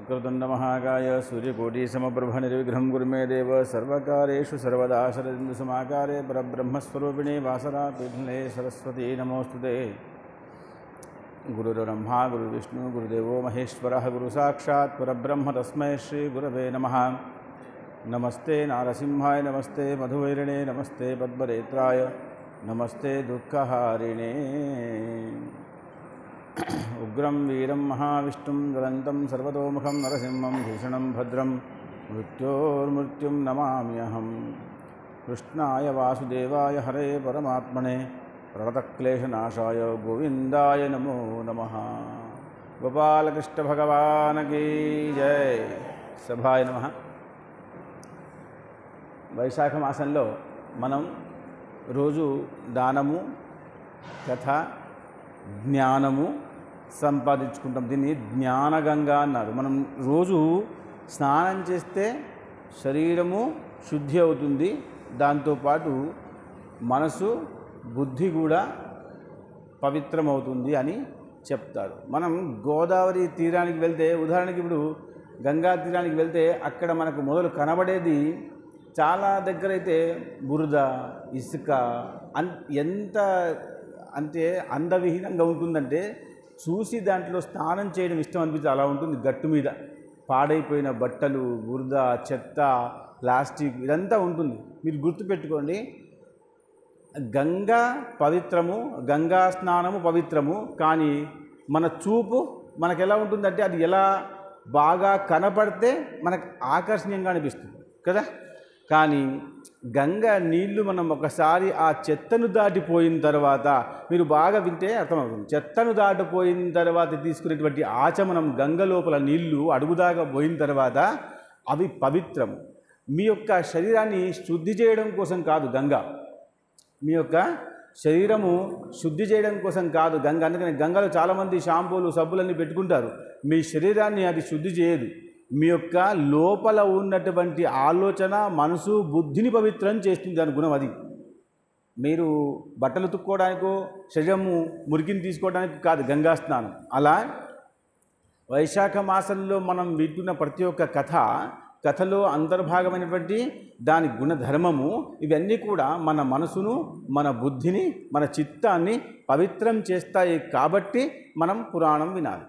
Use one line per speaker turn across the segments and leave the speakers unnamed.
वक्रतुण्डमहाकाय सूर्यकोटिसमप्रभनिर्विघ्नं कुरु मे देव सर्वकारेषु सर्वदा शरदिन्दुसमाकारे परब्रह्मस्वरूपिणे वासरापीठे सरस्वती नमोस्तुते। गुरुर्ब्रह्मा गुरुर्विष्णु गुरुदेवो महेश्वरः गुरुसाक्षात् परब्रह्म तस्मै श्रीगुरवे नमः। नमस्ते नारसिंहाय नमस्ते मधुवैरिणे नमस्ते पद्मनेत्राय नमस्ते दुःखहारिणे। उग्रं वीरं महाविष्णुं ज्वलन्तं सर्वतोमुखं नरसिंहं भीषणं भद्रं मृत्योर्मृत्युं नमाम्यहं। कृष्णाय वासुदेवाय हरे परमात्मने प्रणतक्लेशनाशाय गोविन्दाय नमो नमः। गोपालकृष्ण भगवान की जय। सभाय नमः। వైశాఖ మాసంలో మనం రోజు దానము కథ జ్ఞానము సంపాదించుకుంటాం. దీన్ని జ్ఞానగంగా అన్నారు. మనం రోజు స్నానం చేస్తే శరీరము శుద్ధి అవుతుంది, దాంతోపాటు మనసు బుద్ధి కూడా పవిత్రమవుతుంది అని చెప్తారు. మనం గోదావరి తీరానికి వెళ్తే, ఉదాహరణకి ఇప్పుడు గంగా తీరానికి వెళ్తే అక్కడ మనకు మొదలు కనబడేది చాలా దగ్గర అయితే బురద, ఇసుక, ఎంత అంటే అందవిహీనంగా ఉంటుందంటే చూసి దాంట్లో స్నానం చేయడం ఇష్టం అనిపించి అలా ఉంటుంది. గట్టు మీద పాడైపోయిన బట్టలు, బురద, చెత్త, ప్లాస్టిక్ ఇదంతా ఉంటుంది. మీరు గుర్తుపెట్టుకోండి, గంగా పవిత్రము, గంగా స్నానము పవిత్రము. కానీ మన చూపు మనకు ఎలా ఉంటుందంటే అది ఎలా బాగా కనపడితే మనకు ఆకర్షణీయంగా అనిపిస్తుంది కదా. కానీ గంగా నీళ్లు మనం ఒకసారి ఆ చెత్తను దాటిపోయిన తర్వాత, మీరు బాగా వింటే అర్థమవుతుంది, చెత్తను దాటిపోయిన తర్వాత తీసుకునేటువంటి ఆచమనం గంగ లోపల నీళ్లు అడుగుదాకా పోయిన తర్వాత అవి పవిత్రము. మీ యొక్క శరీరాన్ని శుద్ధి చేయడం కోసం కాదు గంగా, మీ యొక్క శరీరము శుద్ధి చేయడం కోసం కాదు గంగ. అందుకని గంగలో చాలామంది షాంపూలు సబ్బులన్నీ పెట్టుకుంటారు. మీ శరీరాన్ని అది శుద్ధి చేయదు. మీ యొక్క లోపల ఉన్నటువంటి ఆలోచన, మనసు, బుద్ధిని పవిత్రం చేస్తుంది దాని గుణం అది. మీరు బట్టలు ఉతుక్కోవడానికో శరీరము మురికిని తీసుకోవడానికి కాదు గంగా స్నానం. అలా వైశాఖ మాసంలో మనం వింటున్న ప్రతి ఒక్క కథలో అంతర్భాగమైనటువంటి దాని గుణధర్మము, ఇవన్నీ కూడా మన మనసును, మన బుద్ధిని, మన చిత్తాన్ని పవిత్రం చేస్తాయి. కాబట్టి మనం పురాణం వినాలి.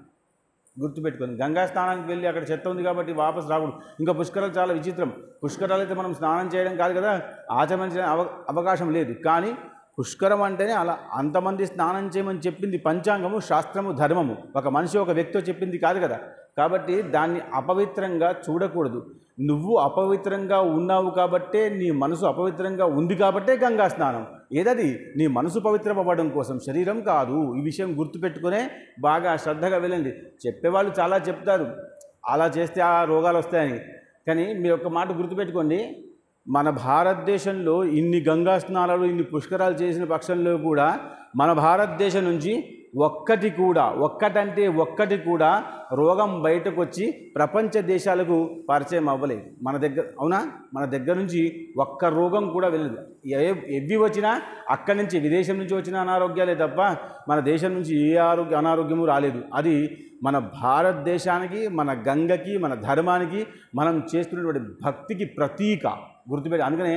గుర్తుపెట్టుకుంది. గంగా స్నానానికి వెళ్ళి అక్కడ చెత్త ఉంది కాబట్టి వాపసు రాకూడదు. ఇంకా పుష్కరాలు చాలా విచిత్రం. పుష్కరాలు అయితే మనం స్నానం చేయడం కాదు కదా, ఆచరించే అవకాశం లేదు. కానీ పుష్కరం అంటేనే అలా అంతమంది స్నానం చేయమని చెప్పింది పంచాంగము, శాస్త్రము, ధర్మము. ఒక మనిషి ఒక వ్యక్తితో చెప్పింది కాదు కదా. కాబట్టి దాన్ని అపవిత్రంగా చూడకూడదు. నువ్వు అపవిత్రంగా ఉన్నావు కాబట్టే, నీ మనసు అపవిత్రంగా ఉంది కాబట్టే గంగా స్నానం. ఏదది నీ మనసు పవిత్రపడడం కోసం, శరీరం కాదు. ఈ విషయం గుర్తుపెట్టుకునే బాగా శ్రద్ధగా వెళ్ళండి. చెప్పేవాళ్ళు చాలా చెప్తారు అలా చేస్తే ఆ రోగాలు వస్తాయని. కానీ మీరు ఒక మాట గుర్తుపెట్టుకోండి, మన భారతదేశంలో ఇన్ని గంగా స్నానాలు, ఇన్ని పుష్కరాలు చేసిన పక్షంలో కూడా మన భారతదేశం నుంచి ఒక్కటి కూడా రోగం బయటకు వచ్చి ప్రపంచ దేశాలకు పరిచయం అవ్వలేదు. మన దగ్గర, అవునా, మన దగ్గర నుంచి ఒక్క రోగం కూడా వెళ్ళదు. ఎవి వచ్చినా అక్కడి నుంచి, విదేశం నుంచి వచ్చిన అనారోగ్యాలే తప్ప మన దేశం నుంచి ఏ అనారోగ్యము రాలేదు. అది మన భారతదేశానికి, మన గంగకి, మన ధర్మానికి, మనం చేస్తున్నటువంటి భక్తికి ప్రతీక. గుర్తుపెట్టి, అందుకనే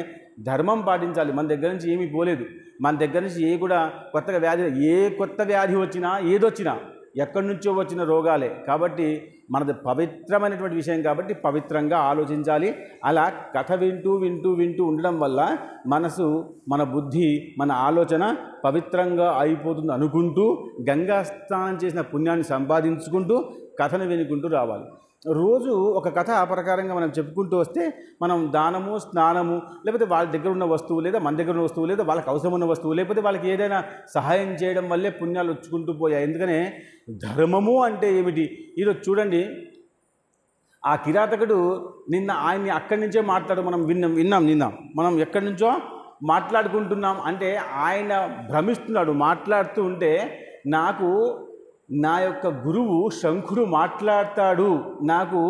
ధర్మం పాటించాలి. మన దగ్గర నుంచి ఏమీ పోలేదు. మన దగ్గర నుంచి ఏ కొత్త వ్యాధి వచ్చినా, ఏదొచ్చినా ఎక్కడి నుంచో వచ్చిన రోగాలే. కాబట్టి మనది పవిత్రమైనటువంటి విషయం కాబట్టి పవిత్రంగా ఆలోచించాలి. అలా కథ వింటూ ఉండడం వల్ల మనసు, మన బుద్ధి, మన ఆలోచన పవిత్రంగా అయిపోతుంది అనుకుంటూ గంగా స్నానం చేసిన పుణ్యాన్ని సంపాదించుకుంటూ కథను వినుకుంటూ రావాలి. రోజు ఒక కథ ప్రకారంగా మనం చెప్పుకుంటూ వస్తే మనం దానము, స్నానము, లేకపోతే వాళ్ళ దగ్గర ఉన్న వస్తువు, లేదా మన దగ్గర ఉన్న వస్తువు, లేదా వాళ్ళకి అవసరం ఉన్న వస్తువు, లేకపోతే వాళ్ళకి ఏదైనా సహాయం చేయడం వల్లే పుణ్యాలు వచ్చుకుంటూ పోయాయి. ఎందుకనే ధర్మము అంటే ఏమిటి? ఈరోజు చూడండి, ఆ కిరాతకుడు నిన్న ఆయన్ని అక్కడి నుంచే మనం విన్నాం. మనం ఎక్కడి నుంచో మాట్లాడుకుంటున్నాం అంటే ఆయన భ్రమిస్తున్నాడు. మాట్లాడుతూ ఉంటే నా యొక్క గురువు శంఖుడు మాట్లాడతాడు, నాకు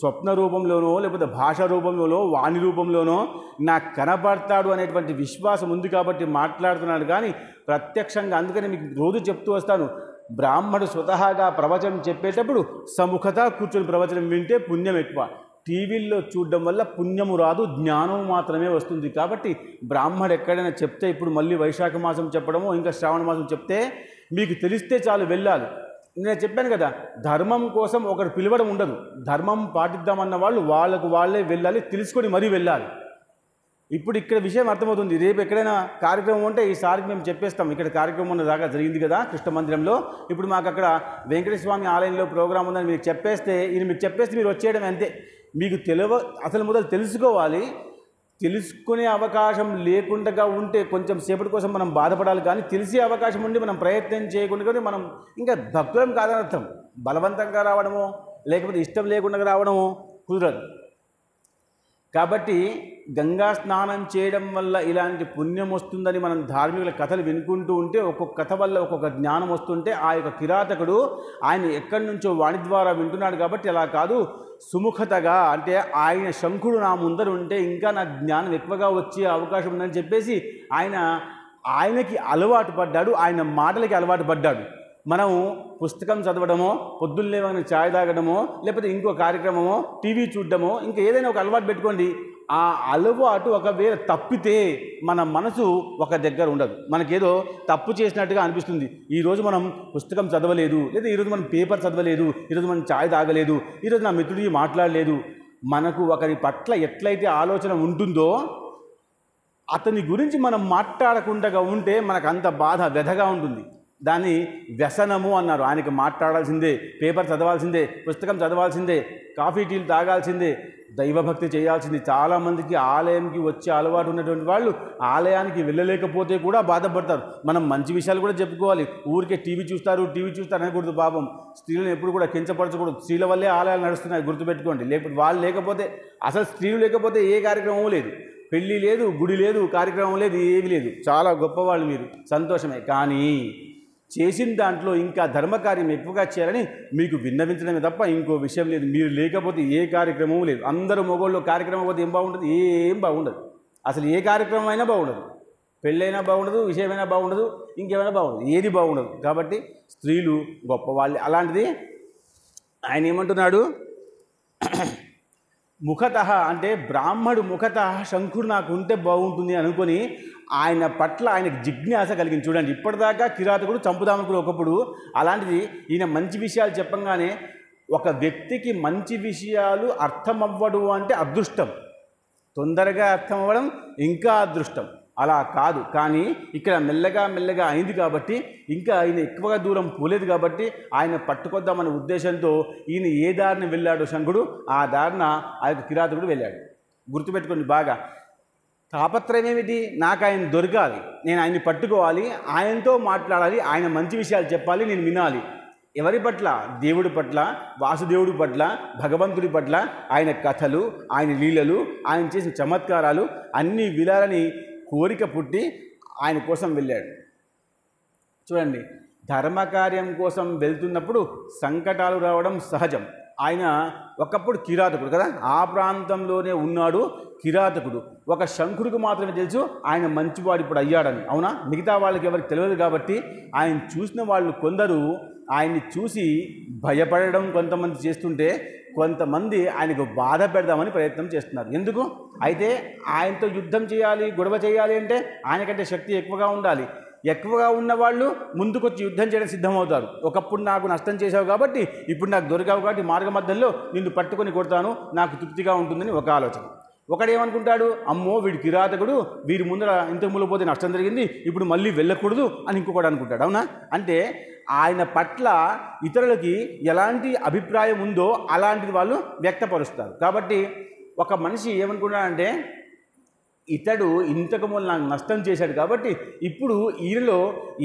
స్వప్న రూపంలోనో లేకపోతే భాష రూపంలోనో వాణి రూపంలోనో నాకు కనబడతాడు అనేటువంటి విశ్వాసం ఉంది కాబట్టి మాట్లాడుతున్నాడు. కానీ ప్రత్యక్షంగా, అందుకని మీకు రోజు చెప్తూ వస్తాను, బ్రాహ్మడు స్వతహాగా ప్రవచనం చెప్పేటప్పుడు సముఖత కూర్చొని ప్రవచనం వింటే పుణ్యం ఎక్కువ. టీవీల్లో చూడడం వల్ల పుణ్యము రాదు, జ్ఞానం మాత్రమే వస్తుంది. కాబట్టి బ్రాహ్మడు ఎక్కడైనా చెప్తే, ఇప్పుడు మళ్ళీ వైశాఖ మాసం చెప్పడము, ఇంకా శ్రావణ మాసం చెప్తే మీకు తెలిస్తే చాలు వెళ్ళాలి. నేను చెప్పాను కదా, ధర్మం కోసం ఒకరు పిలవడం ఉండదు. ధర్మం పాటిద్దామన్న వాళ్ళు వాళ్ళకు వాళ్ళే వెళ్ళాలి, తెలుసుకొని మరీ వెళ్ళాలి. ఇప్పుడు ఇక్కడ విషయం అర్థమవుతుంది. రేపు ఎక్కడైనా కార్యక్రమం ఉంటే ఈసారికి మేము చెప్పేస్తాం. ఇక్కడ కార్యక్రమం దాకా జరిగింది కదా కృష్ణ మందిరంలో, ఇప్పుడు మాకు అక్కడ వెంకటేశ్వర స్వామి ఆలయంలో ప్రోగ్రాం ఉందని మీకు చెప్పేస్తే, మీకు చెప్పేస్తే మీరు వచ్చేయడం అంతే. మీకు అసలు మొదలు తెలుసుకోవాలి. తెలుసుకునే అవకాశం లేకుండా ఉంటే కొంచెం సేపటి కోసం మనం బాధపడాలి. కానీ తెలిసే అవకాశం ఉండి మనం ప్రయత్నం చేయకుండా మనం ఇంకా భక్తులం కాదని అర్థం. బలవంతంగా రావడమో లేకపోతే ఇష్టం లేకుండా రావడమో కుదరదు. కాబట్టి గంగా స్నానం చేయడం వల్ల ఇలాంటి పుణ్యం వస్తుందని మనం ధార్మికుల కథలు వినుకుంటూ ఉంటే, ఒక్కొక్క కథ వల్ల ఒక్కొక్క జ్ఞానం వస్తుంటే, ఆ యొక్క కిరాతకుడు ఆయన ఎక్కడి నుంచో వాణి ద్వారా వింటున్నాడు. కాబట్టి అలా కాదు, సుముఖతగా, అంటే ఆయన శంఖుడు నా ముందర ఉంటే ఇంకా నాకు జ్ఞానం ఎక్కువగా వచ్చే అవకాశం ఉందని చెప్పేసి ఆయనకి అలవాటు పడ్డాడు, ఆయన మాటలకి అలవాటు పడ్డాడు. మనం పుస్తకం చదవడమో, పొద్దున్నే ఛాయ్ తాగడమో, లేకపోతే ఇంకో కార్యక్రమమో, టీవీ చూడడమో, ఇంకా ఏదైనా ఒక అలవాటు పెట్టుకోండి. ఆ అలవాటు ఒకవేళ తప్పితే మన మనసు ఒక దగ్గర ఉండదు. మనకేదో తప్పు చేసినట్టుగా అనిపిస్తుంది. ఈరోజు మనం పుస్తకం చదవలేదు, లేదా ఈరోజు మనం పేపర్ చదవలేదు, ఈరోజు మనం ఛాయ్ తాగలేదు, ఈరోజు నా మిత్రుడికి మాట్లాడలేదు. మనకు ఒకరి పట్ల ఎట్లయితే ఆలోచన ఉంటుందో అతని గురించి మనం మాట్లాడకుండా ఉంటే మనకు అంత బాధ, వ్యధగా ఉంటుంది. దాన్ని వ్యసనము అన్నారు. ఆయనకి మాట్లాడాల్సిందే, పేపర్ చదవాల్సిందే, పుస్తకం చదవాల్సిందే, కాఫీ టీలు తాగాల్సిందే, దైవభక్తి చేయాల్సింది. చాలామందికి ఆలయంకి వచ్చే అలవాటు ఉన్నటువంటి వాళ్ళు ఆలయానికి వెళ్ళలేకపోతే కూడా బాధపడతారు. మనం మంచి విషయాలు కూడా చెప్పుకోవాలి. ఊరికే టీవీ చూస్తారు అనకూడదు. పాపం స్త్రీలను ఎప్పుడు కూడా కించపరచకూడదు. స్త్రీల వల్లే ఆలయాలు నడుస్తున్నాయి, గుర్తుపెట్టుకోండి. లేకపోతే వాళ్ళు లేకపోతే, అసలు స్త్రీలు లేకపోతే ఏ కార్యక్రమం లేదు, పెళ్ళి లేదు, గుడి లేదు, కార్యక్రమం లేదు, ఏమీ లేదు. చాలా గొప్పవాళ్ళు మీరు, సంతోషమే. కానీ చేసిన దాంట్లో ఇంకా ధర్మకార్యం ఎక్కువగా చేయాలని మీకు విన్నవించడమే తప్ప ఇంకో విషయం లేదు. మీరు లేకపోతే ఏ కార్యక్రమం లేదు. అందరూ మొగోళ్ళు కార్యక్రమం పోతే ఏం బాగుంటుంది? ఏం బాగుండదు. అసలు ఏ కార్యక్రమం అయినా బాగుండదు. పెళ్ళైనా బాగుండదు, విషయమైనా బాగుండదు, ఇంకేమైనా బాగుండదు, ఏది బాగుండదు. కాబట్టి స్త్రీలు గొప్పవాళ్ళే. అలాంటిది ఆయన ఏమంటున్నాడు, ముఖత అంటే బ్రాహ్మడు ముఖత శంఖుడు నాకు ఉంటే బాగుంటుంది అనుకొని ఆయన పట్ల ఆయనకు జిజ్ఞాస కలిగింది. చూడండి, ఇప్పటిదాకా కిరాతకుడు చంపుదామనుకుని ఒకప్పుడు, అలాంటిది ఈయన మంచి విషయాలు చెప్పంగానే, ఒక వ్యక్తికి మంచి విషయాలు అర్థమవ్వడు అంటే అదృష్టం, తొందరగా అర్థం అవ్వడం ఇంకా అదృష్టం. అలా కాదు. కానీ ఇక్కడ మెల్లగా అయింది కాబట్టి, ఇంకా ఆయన ఎక్కువగా దూరం పోలేదు కాబట్టి ఆయన పట్టుకొద్దామనే ఉద్దేశంతో ఈయన ఏ దారిని వెళ్ళాడు శంఖుడు, ఆ దారిన ఆ యొక్క కిరాతకుడు వెళ్ళాడు. గుర్తుపెట్టుకోండి బాగా. తాపత్రయం ఏమిటి? నాకు ఆయన దొరకాలి, నేను ఆయన్ని పట్టుకోవాలి, ఆయనతో మాట్లాడాలి, ఆయన మంచి విషయాలు చెప్పాలి, నేను వినాలి. ఎవరి పట్ల? దేవుడి పట్ల, వాసుదేవుడి పట్ల, భగవంతుడి పట్ల, ఆయన కథలు, ఆయన లీలలు, ఆయన చేసిన చమత్కారాలు అన్నీ వినాలని కోరిక పుట్టి ఆయన కోసం వెళ్ళాడు. చూడండి, ధర్మకార్యం కోసం వెళ్తున్నప్పుడు సంకటాలు రావడం సహజం. ఆయన ఒకప్పుడు కిరాతకుడు కదా, ఆ ప్రాంతంలోనే ఉన్నాడు కిరాతకుడు. ఒక శంఖుడికి మాత్రమే తెలుసు ఆయన మంచివాడు ఇప్పుడు అయ్యాడని. అవునా? మిగతా వాళ్ళకి ఎవరికి తెలియదు. కాబట్టి ఆయన చూసిన వాళ్ళు కొందరు ఆయన్ని చూసి భయపడడం కొంతమంది చేస్తుంటే, కొంతమంది ఆయనకు బాధ పెడదామని ప్రయత్నం చేస్తున్నారు. ఎందుకు? అయితే ఆయనతో యుద్ధం చేయాలి, గొడవ చేయాలి అంటే ఆయనకంటే శక్తి ఎక్కువగా ఉండాలి. ఎక్కువగా ఉన్నవాళ్ళు ముందుకొచ్చి యుద్ధం చేయడం సిద్ధమవుతారు. ఒకప్పుడు నాకు నష్టం చేశావు కాబట్టి ఇప్పుడు నాకు దొరికావు కాబట్టి మార్గ మధ్యలో నిన్ను పట్టుకొని కొడతాను, నాకు తృప్తిగా ఉంటుందని ఒక ఆలోచన. ఒకడేమనుకుంటాడు, అమ్మో వీడి కిరాతకుడు, వీడి ముందర ఇంతకు ముందు పోతే నష్టం జరిగింది, ఇప్పుడు మళ్ళీ వెళ్ళకూడదు అని ఇంకొకటి అనుకుంటాడు. అవునా? అంటే ఆయన పట్ల ఇతరులకి ఎలాంటి అభిప్రాయం ఉందో అలాంటిది వాళ్ళు వ్యక్తపరుస్తారు. కాబట్టి ఒక మనిషి ఏమనుకున్నాడంటే, ఇతడు ఇంతకు ముందు నాకు నష్టం చేశాడు కాబట్టి ఇప్పుడు ఈయనలో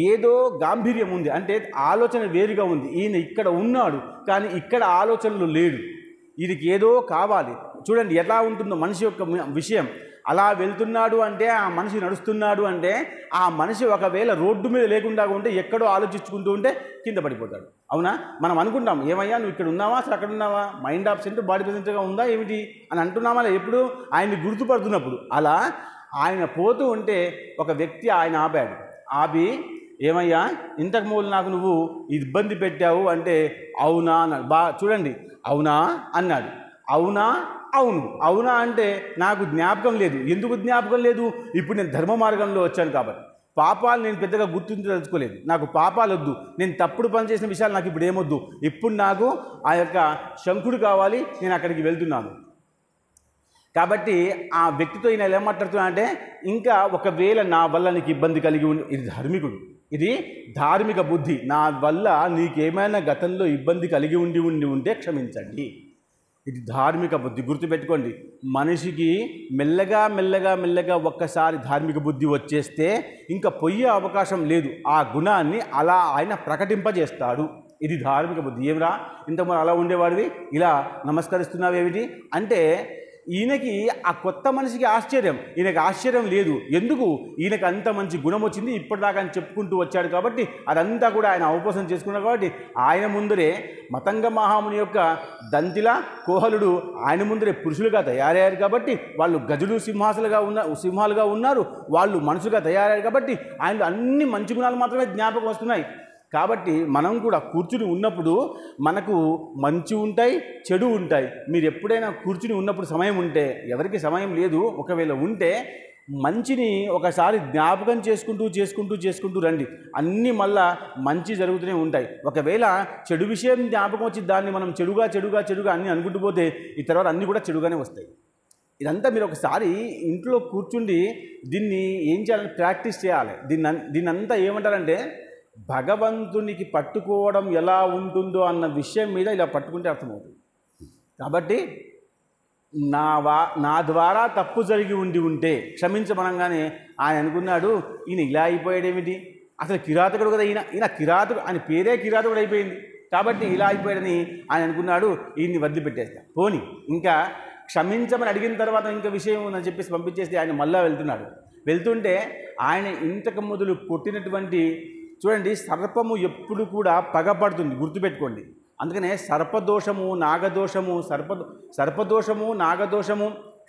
ఏదో గాంభీర్యం ఉంది, అంటే ఆలోచన వేరుగా ఉంది. ఈయన ఇక్కడ ఉన్నాడు కానీ ఇక్కడ ఆలోచనలు లేడు, వీరికి ఏదో కావాలి. చూడండి ఎలా ఉంటుందో మనిషి యొక్క విషయం. అలా వెళ్తున్నాడు అంటే, ఆ మనిషి నడుస్తున్నాడు అంటే, ఆ మనిషి ఒకవేళ రోడ్డు మీద లేకుండా ఉంటే ఎక్కడో ఆలోచించుకుంటూ ఉంటే కింద పడిపోతాడు. అవునా? మనం అనుకుంటాం, ఏమయ్యా నువ్వు ఇక్కడ ఉన్నావా, అసలు అక్కడ ఉన్నావా, మైండ్ ఆబ్సెంట్ బాడీ ప్రెజెంట్గా ఉందా ఏమిటి అని అంటున్నామా ఎప్పుడు ఆయన్ని గుర్తుపడుతున్నప్పుడు. అలా ఆయన పోతూ ఉంటే ఒక వ్యక్తి ఆయన ఆపాడు. ఆపి ఏమయ్యా ఇంతకు మూలు నాకు నువ్వు ఇబ్బంది పెట్టావు అంటే అవునా అన్నాడు. చూడండి, అవునా అన్నాడు. అవునా, అవును. అవునా అంటే నాకు జ్ఞాపకం లేదు. ఎందుకు జ్ఞాపకం లేదు? ఇప్పుడు నేను ధర్మ మార్గంలో వచ్చాను కాబట్టి. పాపాలు నేను పెద్దగా గుర్తించదలుచుకోలేదు. నాకు పాపాలు వద్దు, నేను తప్పుడు పని చేసిన విషయాలు నాకు ఇప్పుడు ఏమొద్దు. ఇప్పుడు నాకు ఆ యొక్క శంకుడు కావాలి, నేను అక్కడికి వెళ్తున్నాను. కాబట్టి ఆ వ్యక్తితో ఈయన ఎలా మాట్లాడుతున్నా అంటే, ఇంకా ఒకవేళ నా వల్ల నీకు ఇబ్బంది కలిగి ఉండి, ఇది ధార్మికుడు, ఇది ధార్మిక బుద్ధి, నా వల్ల నీకేమైనా గతంలో ఇబ్బంది కలిగి ఉంటే క్షమించండి. ఇది ధార్మిక బుద్ధి. గుర్తుపెట్టుకోండి, మనిషికి మెల్లగా ఒక్కసారి ధార్మిక బుద్ధి వచ్చేస్తే ఇంకా పోయే అవకాశం లేదు. ఆ గుణాన్ని అలా ఆయన ప్రకటింపజేస్తాడు. ఇది ధార్మిక బుద్ధి. ఏమిరా ఇంతకుముందు అలా ఉండేవాడివి, ఇలా నమస్కరిస్తున్నావేమిటి అంటే, ఈయనకి ఆ కొత్త మనిషికి ఆశ్చర్యం. ఈయనకి ఆశ్చర్యం లేదు. ఎందుకు? ఈయనకి అంత మంచి గుణం వచ్చింది ఇప్పటిదాకా అని చెప్పుకుంటూ వచ్చాడు కాబట్టి, అదంతా కూడా ఆయన అవపోసం చేసుకున్నాడు కాబట్టి, ఆయన ముందరే మతంగ మహాముని యొక్క దంతిల కోహలుడు ఆయన ముందరే పురుషులుగా తయారయ్యారు కాబట్టి, వాళ్ళు గజులు సింహాలుగా ఉన్నారు, వాళ్ళు మనుషులుగా తయారయ్యారు కాబట్టి, ఆయనలో అన్ని మంచి గుణాలు మాత్రమే జ్ఞాపకం వస్తున్నాయి. కాబట్టి మనం కూడా కూర్చుని ఉన్నప్పుడు మనకు మంచి ఉంటాయి, చెడు ఉంటాయి. మీరు ఎప్పుడైనా కూర్చుని ఉన్నప్పుడు సమయం ఉంటే, ఎవరికి సమయం లేదు, ఒకవేళ ఉంటే మంచిని ఒకసారి జ్ఞాపకం చేసుకుంటూ రండి. అన్నీ మళ్ళా మంచి జరుగుతూనే ఉంటాయి. ఒకవేళ చెడు విషయం జ్ఞాపకం వచ్చి దాన్ని మనం చెడుగా అన్నీ అనుకుంటూ పోతే ఈ తర్వాత అన్నీ కూడా చెడుగానే వస్తాయి. ఇదంతా మీరు ఒకసారి ఇంట్లో కూర్చుండి దీన్ని ఏం చేయాలని ప్రాక్టీస్ చేయాలి. దీన్నంతా ఏమంటారంటే, భగవంతునికి పట్టుకోవడం ఎలా ఉంటుందో అన్న విషయం మీద ఇలా పట్టుకుంటే అర్థమవుతుంది. కాబట్టి నా ద్వారా తప్పు జరిగి ఉంటే క్షమించమనగానే ఆయన అనుకున్నాడు, ఈయన ఇలా అయిపోయాడేమిటి, అసలు కిరాతకుడు కదా ఈయన కిరాతకుడు, ఆయన పేరే కిరాతకుడు అయిపోయింది కాబట్టి ఇలా అయిపోయాడని ఆయన అనుకున్నాడు. ఈయన్ని వదిలిపెట్టేస్తా, పోని ఇంకా క్షమించమని అడిగిన తర్వాత ఇంకా విషయం ఉందని చెప్పేసి పంపించేస్తే ఆయన మళ్ళా వెళ్తుంటే ఆయన ఇంతకు మొదలు కొట్టినటువంటి, చూడండి, సర్పము ఎప్పుడు కూడా పగపడుతుంది, గుర్తుపెట్టుకోండి. అందుకనే సర్పదోషము, నాగదోషము,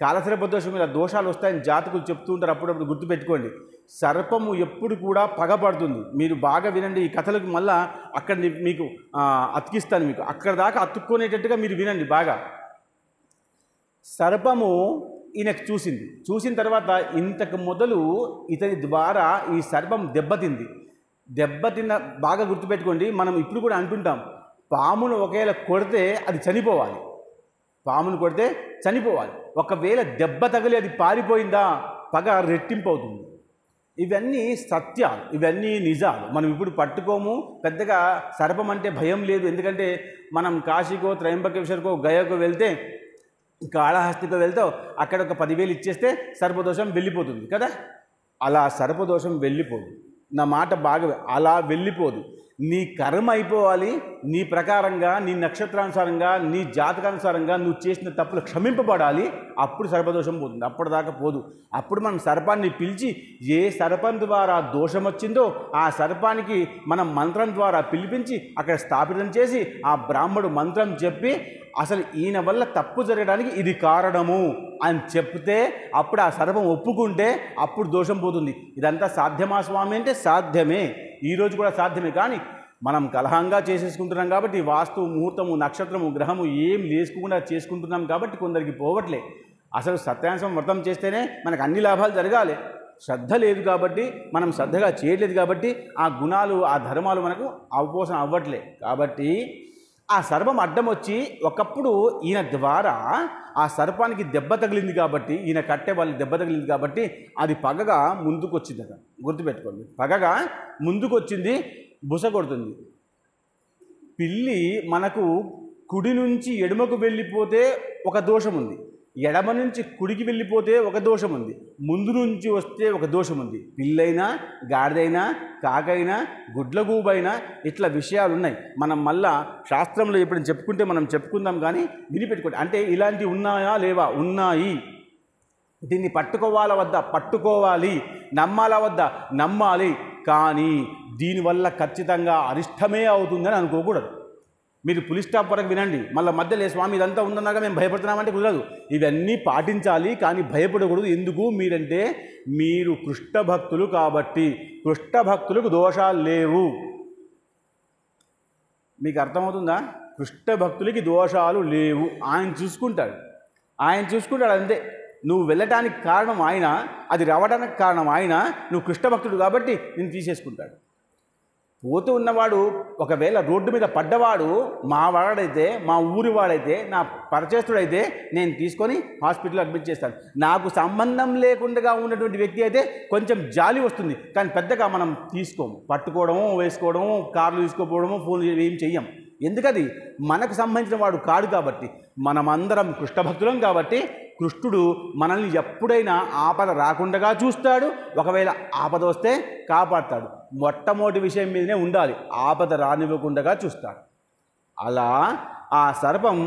కాలసర్పదోషము, ఇలా దోషాలు వస్తాయని జాతకులు చెప్తూ ఉంటారు. అప్పుడప్పుడు గుర్తుపెట్టుకోండి. సర్పము ఎప్పుడు కూడా పగపడుతుంది. మీరు బాగా వినండి, ఈ కథలకు మళ్ళా అక్కడ మీకు అతికిస్తాను. మీకు అక్కడ దాకా అతుక్కునేటట్టుగా మీరు వినండి బాగా. సర్పము ఈయనకు చూసిన తర్వాత ఇంతకు మొదలు ఇతని ద్వారా ఈ సర్పం దెబ్బతిన్న బాగా గుర్తుపెట్టుకోండి. మనం ఇప్పుడు కూడా అంటుంటాం, పామును ఒకవేళ కొడితే అది చనిపోవాలి, ఒకవేళ దెబ్బ తగిలి అది పారిపోయిందా పగ రెట్టింపు అవుతుంది. ఇవన్నీ సత్యాలు, ఇవన్నీ నిజాలు. మనం ఇప్పుడు పట్టుకోము, పెద్దగా సర్పం అంటే భయం లేదు. ఎందుకంటే మనం కాశీకో, త్రయంబకేశ్వర్కో, గయకో వెళ్తే, కాళహస్తికో వెళ్తే అక్కడ ఒక 10,000 ఇచ్చేస్తే సర్పదోషం వెళ్ళిపోతుంది కదా. అలా సర్పదోషం వెళ్ళిపోదు. నా మాట బాగా, అలా వెళ్ళిపోదు. నీ కర్మ అయిపోవాలి, నీ ప్రకారంగా, నీ నక్షత్రానుసారంగా, నీ జాతకానుసారంగా నువ్వు చేసిన తప్పులు క్షమింపబడాలి. అప్పుడు సర్పదోషం పోతుంది, అప్పటిదాకా పోదు. అప్పుడు మనం సర్పాన్ని పిలిచి, ఏ సర్పం ద్వారా దోషం వచ్చిందో ఆ సర్పానికి మనం మంత్రం ద్వారా పిలిపించి అక్కడ స్థాపితం చేసి ఆ బ్రాహ్మడు మంత్రం చెప్పి, అసలు ఈయన వల్ల తప్పు జరగడానికి ఇది కారణము అని చెప్తే అప్పుడు ఆ సర్పం ఒప్పుకుంటే అప్పుడు దోషం పోతుంది. ఇదంతా సాధ్యమా స్వామి అంటే సాధ్యమే, ఈరోజు కూడా సాధ్యమే. కానీ మనం కలహంగా చేసేసుకుంటున్నాం కాబట్టి, వాస్తు, ముహూర్తము, నక్షత్రము, గ్రహము ఏం లేసుకోకుండా చేసుకుంటున్నాం కాబట్టి కొందరికి పోవట్లే. అసలు సత్యాంశం వ్రతం చేస్తేనే మనకు అన్ని లాభాలు జరగాలి. శ్రద్ధ లేదు కాబట్టి, మనం శ్రద్ధగా చేయట్లేదు కాబట్టి ఆ గుణాలు, ఆ ధర్మాలు మనకు అవపోసం అవ్వట్లే. కాబట్టి ఆ సర్పం అడ్డం వచ్చి ఒకప్పుడు ఈయన ద్వారా ఆ సర్పానికి దెబ్బ తగిలింది కాబట్టి, ఈయన కట్టే వాళ్ళు దెబ్బ తగిలింది కాబట్టి అది పగగా ముందుకు వచ్చింది. గుర్తుపెట్టుకోండి, పగగా ముందుకు వచ్చింది, బుస కొడుతుంది. పిల్లి మనకు కుడి నుంచి ఎడమకు వెళ్ళిపోతే ఒక దోషం ఉంది, ఎడమ నుంచి కుడికి వెళ్ళిపోతే ఒక దోషం ఉంది, ముందు నుంచి వస్తే ఒక దోషం ఉంది. పిల్లైనా, గాడిదైనా, కాకైనా, గుడ్లగూబైనా ఇట్లా విషయాలు ఉన్నాయి. మనం మళ్ళా శాస్త్రంలో ఎప్పుడు చెప్పుకుంటే మనం చెప్పుకుందాం, కానీ వినిపెట్టుకోండి. అంటే ఇలాంటివి ఉన్నాయా లేవా? ఉన్నాయి. దీన్ని పట్టుకోవాలి, నమ్మాలి. కానీ దీనివల్ల ఖచ్చితంగా అరిష్టమే అవుతుందని అనుకోకూడదు. మీరు పులి స్టాప్ వరకు వినండి, మళ్ళీ మధ్యలో స్వామి ఇదంతా ఉందన్నాక మేము భయపడుతున్నామంటే కుదరదు. ఇవన్నీ పాటించాలి, కానీ భయపడకూడదు. ఎందుకు మీరంటే మీరు కృష్ణ భక్తులు కాబట్టి. కృష్ణ భక్తులకు దోషాలు లేవు. మీకు అర్థమవుతుందా? కృష్ణ భక్తులకి దోషాలు లేవు. ఆయన చూసుకుంటాడు అంతే. నువ్వు వెళ్ళటానికి కారణం ఆయన, అది రావడానికి కారణం ఆయన. నువ్వు కృష్ణ భక్తుడు కాబట్టి నేను తీసేసుకుంటాడు. పోతూ ఉన్నవాడు ఒకవేళ రోడ్డు మీద పడ్డవాడు మా వాడైతే, మా ఊరి వాడైతే, నా పరిచయస్తుడైతే నేను తీసుకొని హాస్పిటల్లో అడ్మిట్ చేస్తాను. నాకు సంబంధం లేకుండా ఉన్నటువంటి వ్యక్తి అయితే కొంచెం జాలి వస్తుంది, కానీ పెద్దగా మనం తీసుకోము. పట్టుకోవడము, వేసుకోవడము, కార్లు తీసుకోపోవడము, ఫోన్లు ఏం చెయ్యం. ఎందుకది మనకు సంబంధించిన వాడు కాడు కాబట్టి. మనమందరం కృష్ణ భక్తులం కాబట్టి కృష్ణుడు మనల్ని ఎప్పుడైనా ఆపద రాకుండా చూస్తాడు. ఒకవేళ ఆపద వస్తే కాపాడతాడు. మొట్టమొదటి విషయం మీదనే ఉండాలి, ఆపద రానివ్వకుండా చూస్తాడు. అలా ఆ సర్పం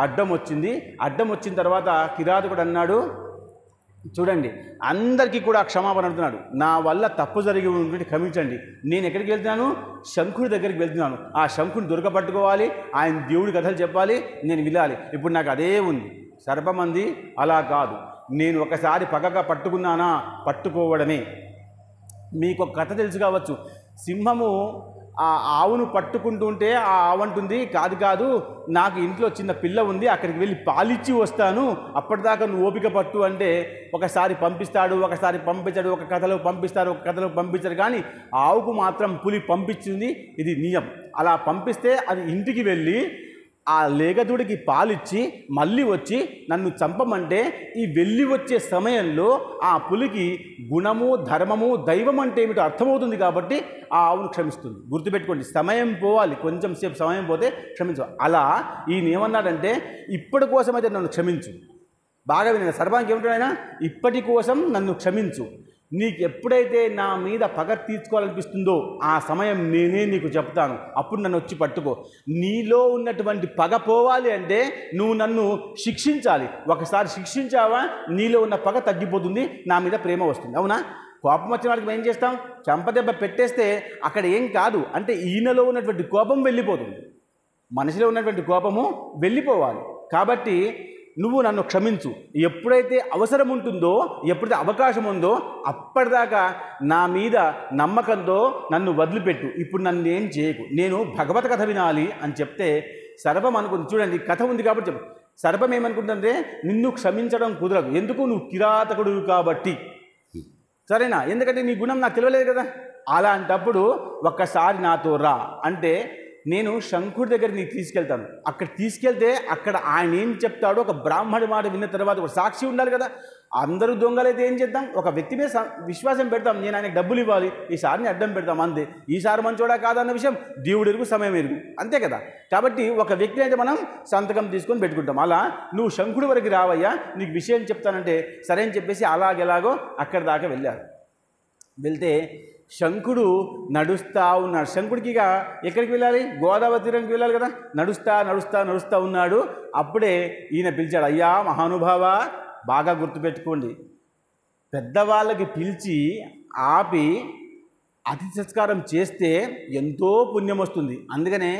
అడ్డం వచ్చింది. అడ్డం వచ్చిన తర్వాత కిరాతకుడు అన్నాడు, చూడండి అందరికీ కూడా క్షమాపణ అడుగుతున్నాడు. నా వల్ల తప్పు జరిగి ఉన్నటువంటి క్షమించండి. నేను ఎక్కడికి వెళ్తున్నాను? శంఖుడి దగ్గరికి వెళ్తున్నాను. ఆ శంఖుని దొరకపట్టుకోవాలి, ఆయన దేవుడి కథలు చెప్పాలి, నేను వినాలి. ఇప్పుడు నాకు అదే ఉంది. సర్పమంది అలా కాదు, నేను ఒకసారి పగగా పట్టుకున్నానా, పట్టుకోవడమే. మీకు ఒక కథ తెలుసు కావచ్చు. సింహము ఆ ఆవును పట్టుకుంటూ ఉంటే ఆ ఆవు అంటుంది, కాదు నాకు ఇంట్లో చిన్న పిల్ల ఉంది, అక్కడికి వెళ్ళి పాలిచ్చి వస్తాను, అప్పటిదాకా నువ్వు ఓపిక పట్టు అంటే ఒకసారి పంపిస్తాడు, ఒకసారి పంపించాడు. ఒక కథలో పంపిస్తారు, ఒక కథలో పంపించారు. కానీ ఆవుకు మాత్రం పులి పంపించింది, ఇది నిజం. అలా పంపిస్తే అది ఇంటికి వెళ్ళి ఆ లేగదుడికి పాలిచ్చి మళ్ళీ వచ్చి నన్ను చంపమంటే ఈ వెళ్ళి వచ్చే సమయంలో ఆ పులికి గుణము, ధర్మము, దైవం అంటే ఏమిటో అర్థమవుతుంది కాబట్టి ఆ ఆవును క్షమిస్తుంది. గుర్తుపెట్టుకోండి, సమయం పోవాలి, కొంచెం సేపు సమయం పోతే క్షమించు. అలా ఈయన ఏమన్నాడంటే ఇప్పటి కోసమైతే నన్ను క్షమించు. బాగా వినండి, సర్పానికి ఏమిటాడైనా, ఇప్పటి కోసం నన్ను క్షమించు. నీకు ఎప్పుడైతే నా మీద పగ తీర్చుకోవాలనిపిస్తుందో ఆ సమయం నేనే నీకు చెప్తాను, అప్పుడు నన్ను వచ్చి పట్టుకో. నీలో ఉన్నటువంటి పగ పోవాలి అంటే నువ్వు నన్ను శిక్షించాలి. ఒకసారి శిక్షించావా నీలో ఉన్న పగ తగ్గిపోతుంది, నా మీద ప్రేమ వస్తుంది. అవునా? కోపం వచ్చిన వాడికి ఏం చేస్తాం? చెంపదెబ్బ పెట్టేస్తే అక్కడ ఏం కాదు, అంటే ఈయనలో ఉన్నటువంటి కోపం వెళ్ళిపోతుంది. మనిషిలో ఉన్నటువంటి కోపము వెళ్ళిపోవాలి. కాబట్టి నువ్వు నన్ను క్షమించు. ఎప్పుడైతే అవసరం ఉంటుందో, ఎప్పుడైతే అవకాశం ఉందో అప్పటిదాకా నా మీద నమ్మకంతో నన్ను వదిలిపెట్టు. ఇప్పుడు నన్ను ఏం చేయకు, నేను భగవత్ కథ వినాలి అని చెప్తే సర్పం అనుకుంది. చూడండి, కథ ఉంది కాబట్టి చెప్పు. సర్పం ఏమనుకుంటుందంటే నిన్ను క్షమించడం కుదరదు. ఎందుకు? నువ్వు కిరాతకుడు కాబట్టి. సరేనా? ఎందుకంటే నీ గుణం నాకు తెలియలేదు కదా. అలాంటప్పుడు ఒక్కసారి నాతో రా అంటే నేను శంఖుడి దగ్గర నీకు తీసుకెళ్తాను. అక్కడ తీసుకెళ్తే అక్కడ ఆయన ఏం చెప్తాడో ఒక బ్రాహ్మడి మాట విన్న తర్వాత ఒక సాక్షి ఉండాలి కదా. అందరూ దొంగలైతే ఏం చేద్దాం? ఒక వ్యక్తి మీద విశ్వాసం పెడతాం, నేను ఆయనకు డబ్బులు ఇవ్వాలి, ఈసారిని అడ్డం పెడతాం అంతే. ఈసారి మంచోడా కాదన్న విషయం దేవుడు ఎరుగు, సమయం ఎరుగు, అంతే కదా. కాబట్టి ఒక వ్యక్తి అయితే మనం సంతకం తీసుకొని పెట్టుకుంటాం. అలా నువ్వు శంఖుడి వరకు రావయ్యా, నీకు విషయం చెప్తానంటే సరే అని చెప్పేసి అలాగెలాగో అక్కడి దాకా వెళ్ళారు. వెళ్తే శంఖుడు నడుస్తూ ఉన్నాడు. శంఖుడికి ఇక ఎక్కడికి వెళ్ళాలి? గోదావరి తీరానికి వెళ్ళాలి కదా. నడుస్తూ ఉన్నాడు. అప్పుడే ఈయన పిలిచాడు, అయ్యా మహానుభావ, బాగా గుర్తుపెట్టుకోండి, పెద్దవాళ్ళకి పిలిచి ఆపి అతిథి సత్కారం చేస్తే ఎంతో పుణ్యం వస్తుంది. అందుకనే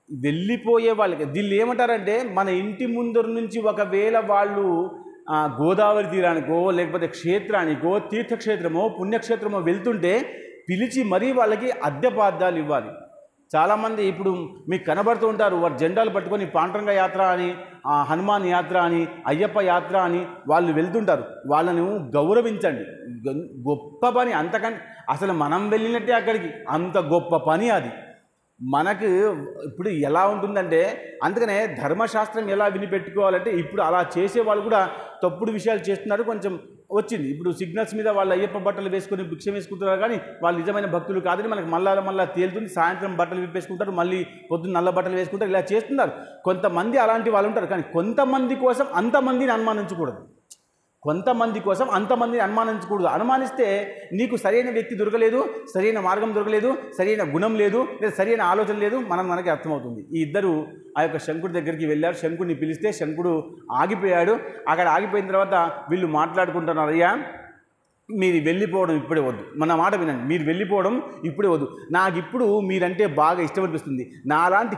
వెళ్ళిపోయే వాళ్ళకి దీళ్ళు ఏమంటారంటే, మన ఇంటి ముందర నుంచి ఒకవేళ వాళ్ళు గోదావరి తీరానికో లేకపోతే క్షేత్రానికో, తీర్థక్షేత్రమో పుణ్యక్షేత్రమో వెళ్తుంటే పిలిచి మరీ వాళ్ళకి అద్దెపాద్యాలు ఇవ్వాలి. చాలామంది ఇప్పుడు మీకు కనబడుతూ ఉంటారు, వారు జెండాలు పట్టుకొని పాండురంగ యాత్ర అని, హనుమాన్ యాత్ర అని, అయ్యప్ప యాత్ర అని వాళ్ళు వెళ్తుంటారు. వాళ్ళను గౌరవించండి. గొప్ప పని, అంతకంటే అసలు మనం వెళ్ళినట్టే అక్కడికి, అంత గొప్ప పని అది. మనకు ఇప్పుడు ఎలా ఉంటుందంటే, అందుకనే ధర్మశాస్త్రం ఎలా వినిపెట్టుకోవాలంటే ఇప్పుడు అలా చేసేవాళ్ళు కూడా తప్పుడు విషయాలు చేస్తున్నారు. కొంచెం వచ్చింది ఇప్పుడు సిగ్నల్స్ మీద వాళ్ళు అయ్యప్ప బట్టలు వేసుకొని భిక్ష వేసుకుంటున్నారు, కానీ వాళ్ళు నిజమైన భక్తులు కాదని మనకు మళ్ళా తేలుతుంది. సాయంత్రం బట్టలు విప్పేసుకుంటారు, మళ్ళీ పొద్దున్న నల్ల బట్టలు వేసుకుంటారు, ఇలా చేస్తున్నారు. కొంతమంది అలాంటి వాళ్ళు ఉంటారు. కానీ కొంతమంది కోసం అంతమందిని అనుమానించకూడదు. కొంతమంది కోసం అంతమందిని అనుమానించకూడదు. అనుమానిస్తే నీకు సరైన వ్యక్తి దొరకలేదు, సరైన మార్గం దొరకలేదు, సరైన గుణం లేదు, లేదా సరైన ఆలోచన లేదు, మనకి అర్థమవుతుంది. ఈ ఇద్దరు ఆ యొక్క శంకుడి దగ్గరికి వెళ్ళారు. శంకుడిని పిలిస్తే శంకుడు ఆగిపోయాడు. అక్కడ ఆగిపోయిన తర్వాత వీళ్ళు మాట్లాడుకుంటున్నారు, అయ్యా మీరు వెళ్ళిపోవడం ఇప్పుడే వద్దు. మన మాట వినండి, మీరు వెళ్ళిపోవడం ఇప్పుడే వద్దు. నాకు ఇప్పుడు మీరంటే బాగా ఇష్టం అనిపిస్తుంది. నాలాంటి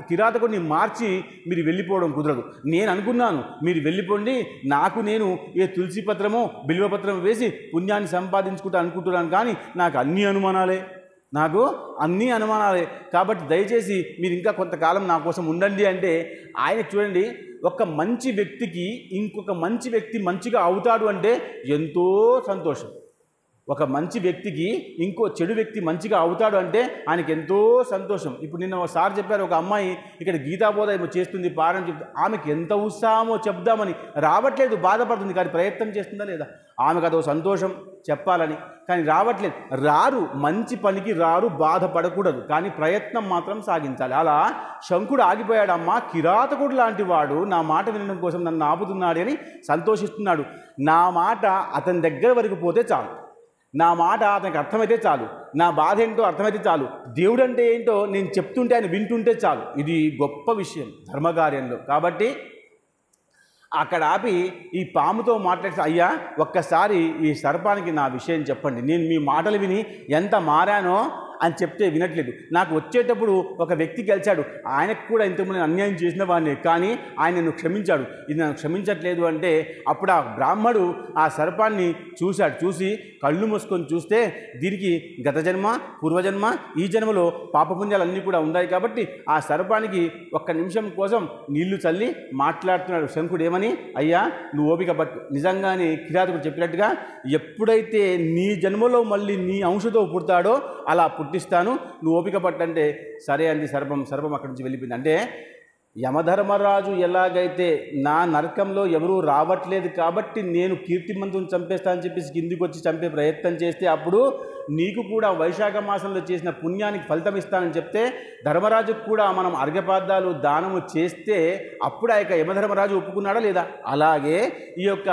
కిరాతకుడిని మార్చి మీరు వెళ్ళిపోవడం కుదరదు. నేను అనుకున్నాను మీరు వెళ్ళిపోండి, నాకు నేను ఏ తులసి పత్రమో బిల్వపత్రమో వేసి పుణ్యాన్ని సంపాదించుకుంటా అనుకుంటున్నాను. కానీ నాకు అన్ని అనుమానాలే. కాబట్టి దయచేసి మీరు ఇంకా కొంతకాలం నా కోసం ఉండండి అంటే ఆయన చూడండి, ఒక మంచి వ్యక్తికి ఇంకొక మంచి వ్యక్తి మంచిగా అవుతాడు అంటే ఎంతో సంతోషం. ఒక మంచి వ్యక్తికి ఇంకో చెడు వ్యక్తి మంచిగా అవుతాడు అంటే ఆయనకి ఎంతో సంతోషం. ఇప్పుడు నిన్న ఒకసారి చెప్పారు, ఒక అమ్మాయి ఇక్కడ గీతాబోధ ఏమో చేస్తుంది, పాఠం చెప్తుంది. ఆమెకి ఎంత ఉత్సాహమో చెప్దామని రావట్లేదు, బాధపడుతుంది. కానీ ప్రయత్నం చేస్తుందా లేదా? ఆమెకు అదో సంతోషం చెప్పాలని, కానీ రావట్లేదు. మంచి పనికి రారు, బాధపడకూడదు, కానీ ప్రయత్నం మాత్రం సాగించాలి. అలా శంకుడు ఆగిపోయాడమ్మా, కిరాతకుడు లాంటి వాడు నా మాట వినడం కోసం నన్ను ఆపుతున్నాడు అని సంతోషిస్తున్నాడు. నా మాట అతని దగ్గర వరకు పోతే చాలు, నా మాట అతనికి అర్థమైతే చాలు, నా బాధ ఏంటో అర్థమైతే చాలు, దేవుడు అంటే ఏంటో నేను చెప్తుంటే ఆయన వింటుంటే చాలు. ఇది గొప్ప విషయం ధర్మకార్యంలో. కాబట్టి అక్కడ ఆపి ఈ పాముతో మాట్లాడితే, అయ్యా ఒక్కసారి ఈ సర్పానికి నా విషయం చెప్పండి, నేను మీ మాటలు విని ఎంత మారానో అని చెప్తే వినట్లేదు. నాకు వచ్చేటప్పుడు ఒక వ్యక్తి కలిశాడు, ఆయనకు కూడా ఇంతకుముందు అన్యాయం చేసిన వాడిని, కానీ ఆయన నన్ను క్షమించాడు, ఇది నన్ను క్షమించట్లేదు అంటే అప్పుడు ఆ బ్రాహ్మడు ఆ సర్పాన్ని చూసి కళ్ళు మూసుకొని చూస్తే దీనికి గత జన్మ, పూర్వజన్మ, ఈ జన్మలో పాపపుణ్యాలన్నీ కూడా ఉన్నాయి. కాబట్టి ఆ సర్పానికి ఒక్క నిమిషం కోసం నీళ్లు చల్లి మాట్లాడుతున్నాడు శంకుడు. ఏమని? అయ్యా నువ్వు ఓపిక పట్టు, నిజంగానే కిరాతకుడు చెప్పినట్టుగా ఎప్పుడైతే నీ జన్మలో మళ్ళీ నీ అంశతో పుడతాడో అలా పుట్టిస్తాను, నువ్వు ఓపిక పట్టంటే సరే అంది సర్పం అక్కడి నుంచి వెళ్ళిపోయింది. అంటే యమధర్మరాజు ఎలాగైతే నా నరకంలో ఎవరూ రావట్లేదు కాబట్టి నేను కీర్తిమంతుని చంపేస్తానని చెప్పేసి కిందికి వచ్చి చంపే ప్రయత్నం చేస్తే అప్పుడు నీకు కూడా వైశాఖ మాసంలో చేసిన పుణ్యానికి ఫలితం ఇస్తానని చెప్తే ధర్మరాజుకు కూడా మనం అర్ఘ్యపాద్యాలు దానము చేస్తే అప్పుడు ఆ యొక్క యమధర్మరాజు ఒప్పుకున్నాడా లేదా? అలాగే ఈ యొక్క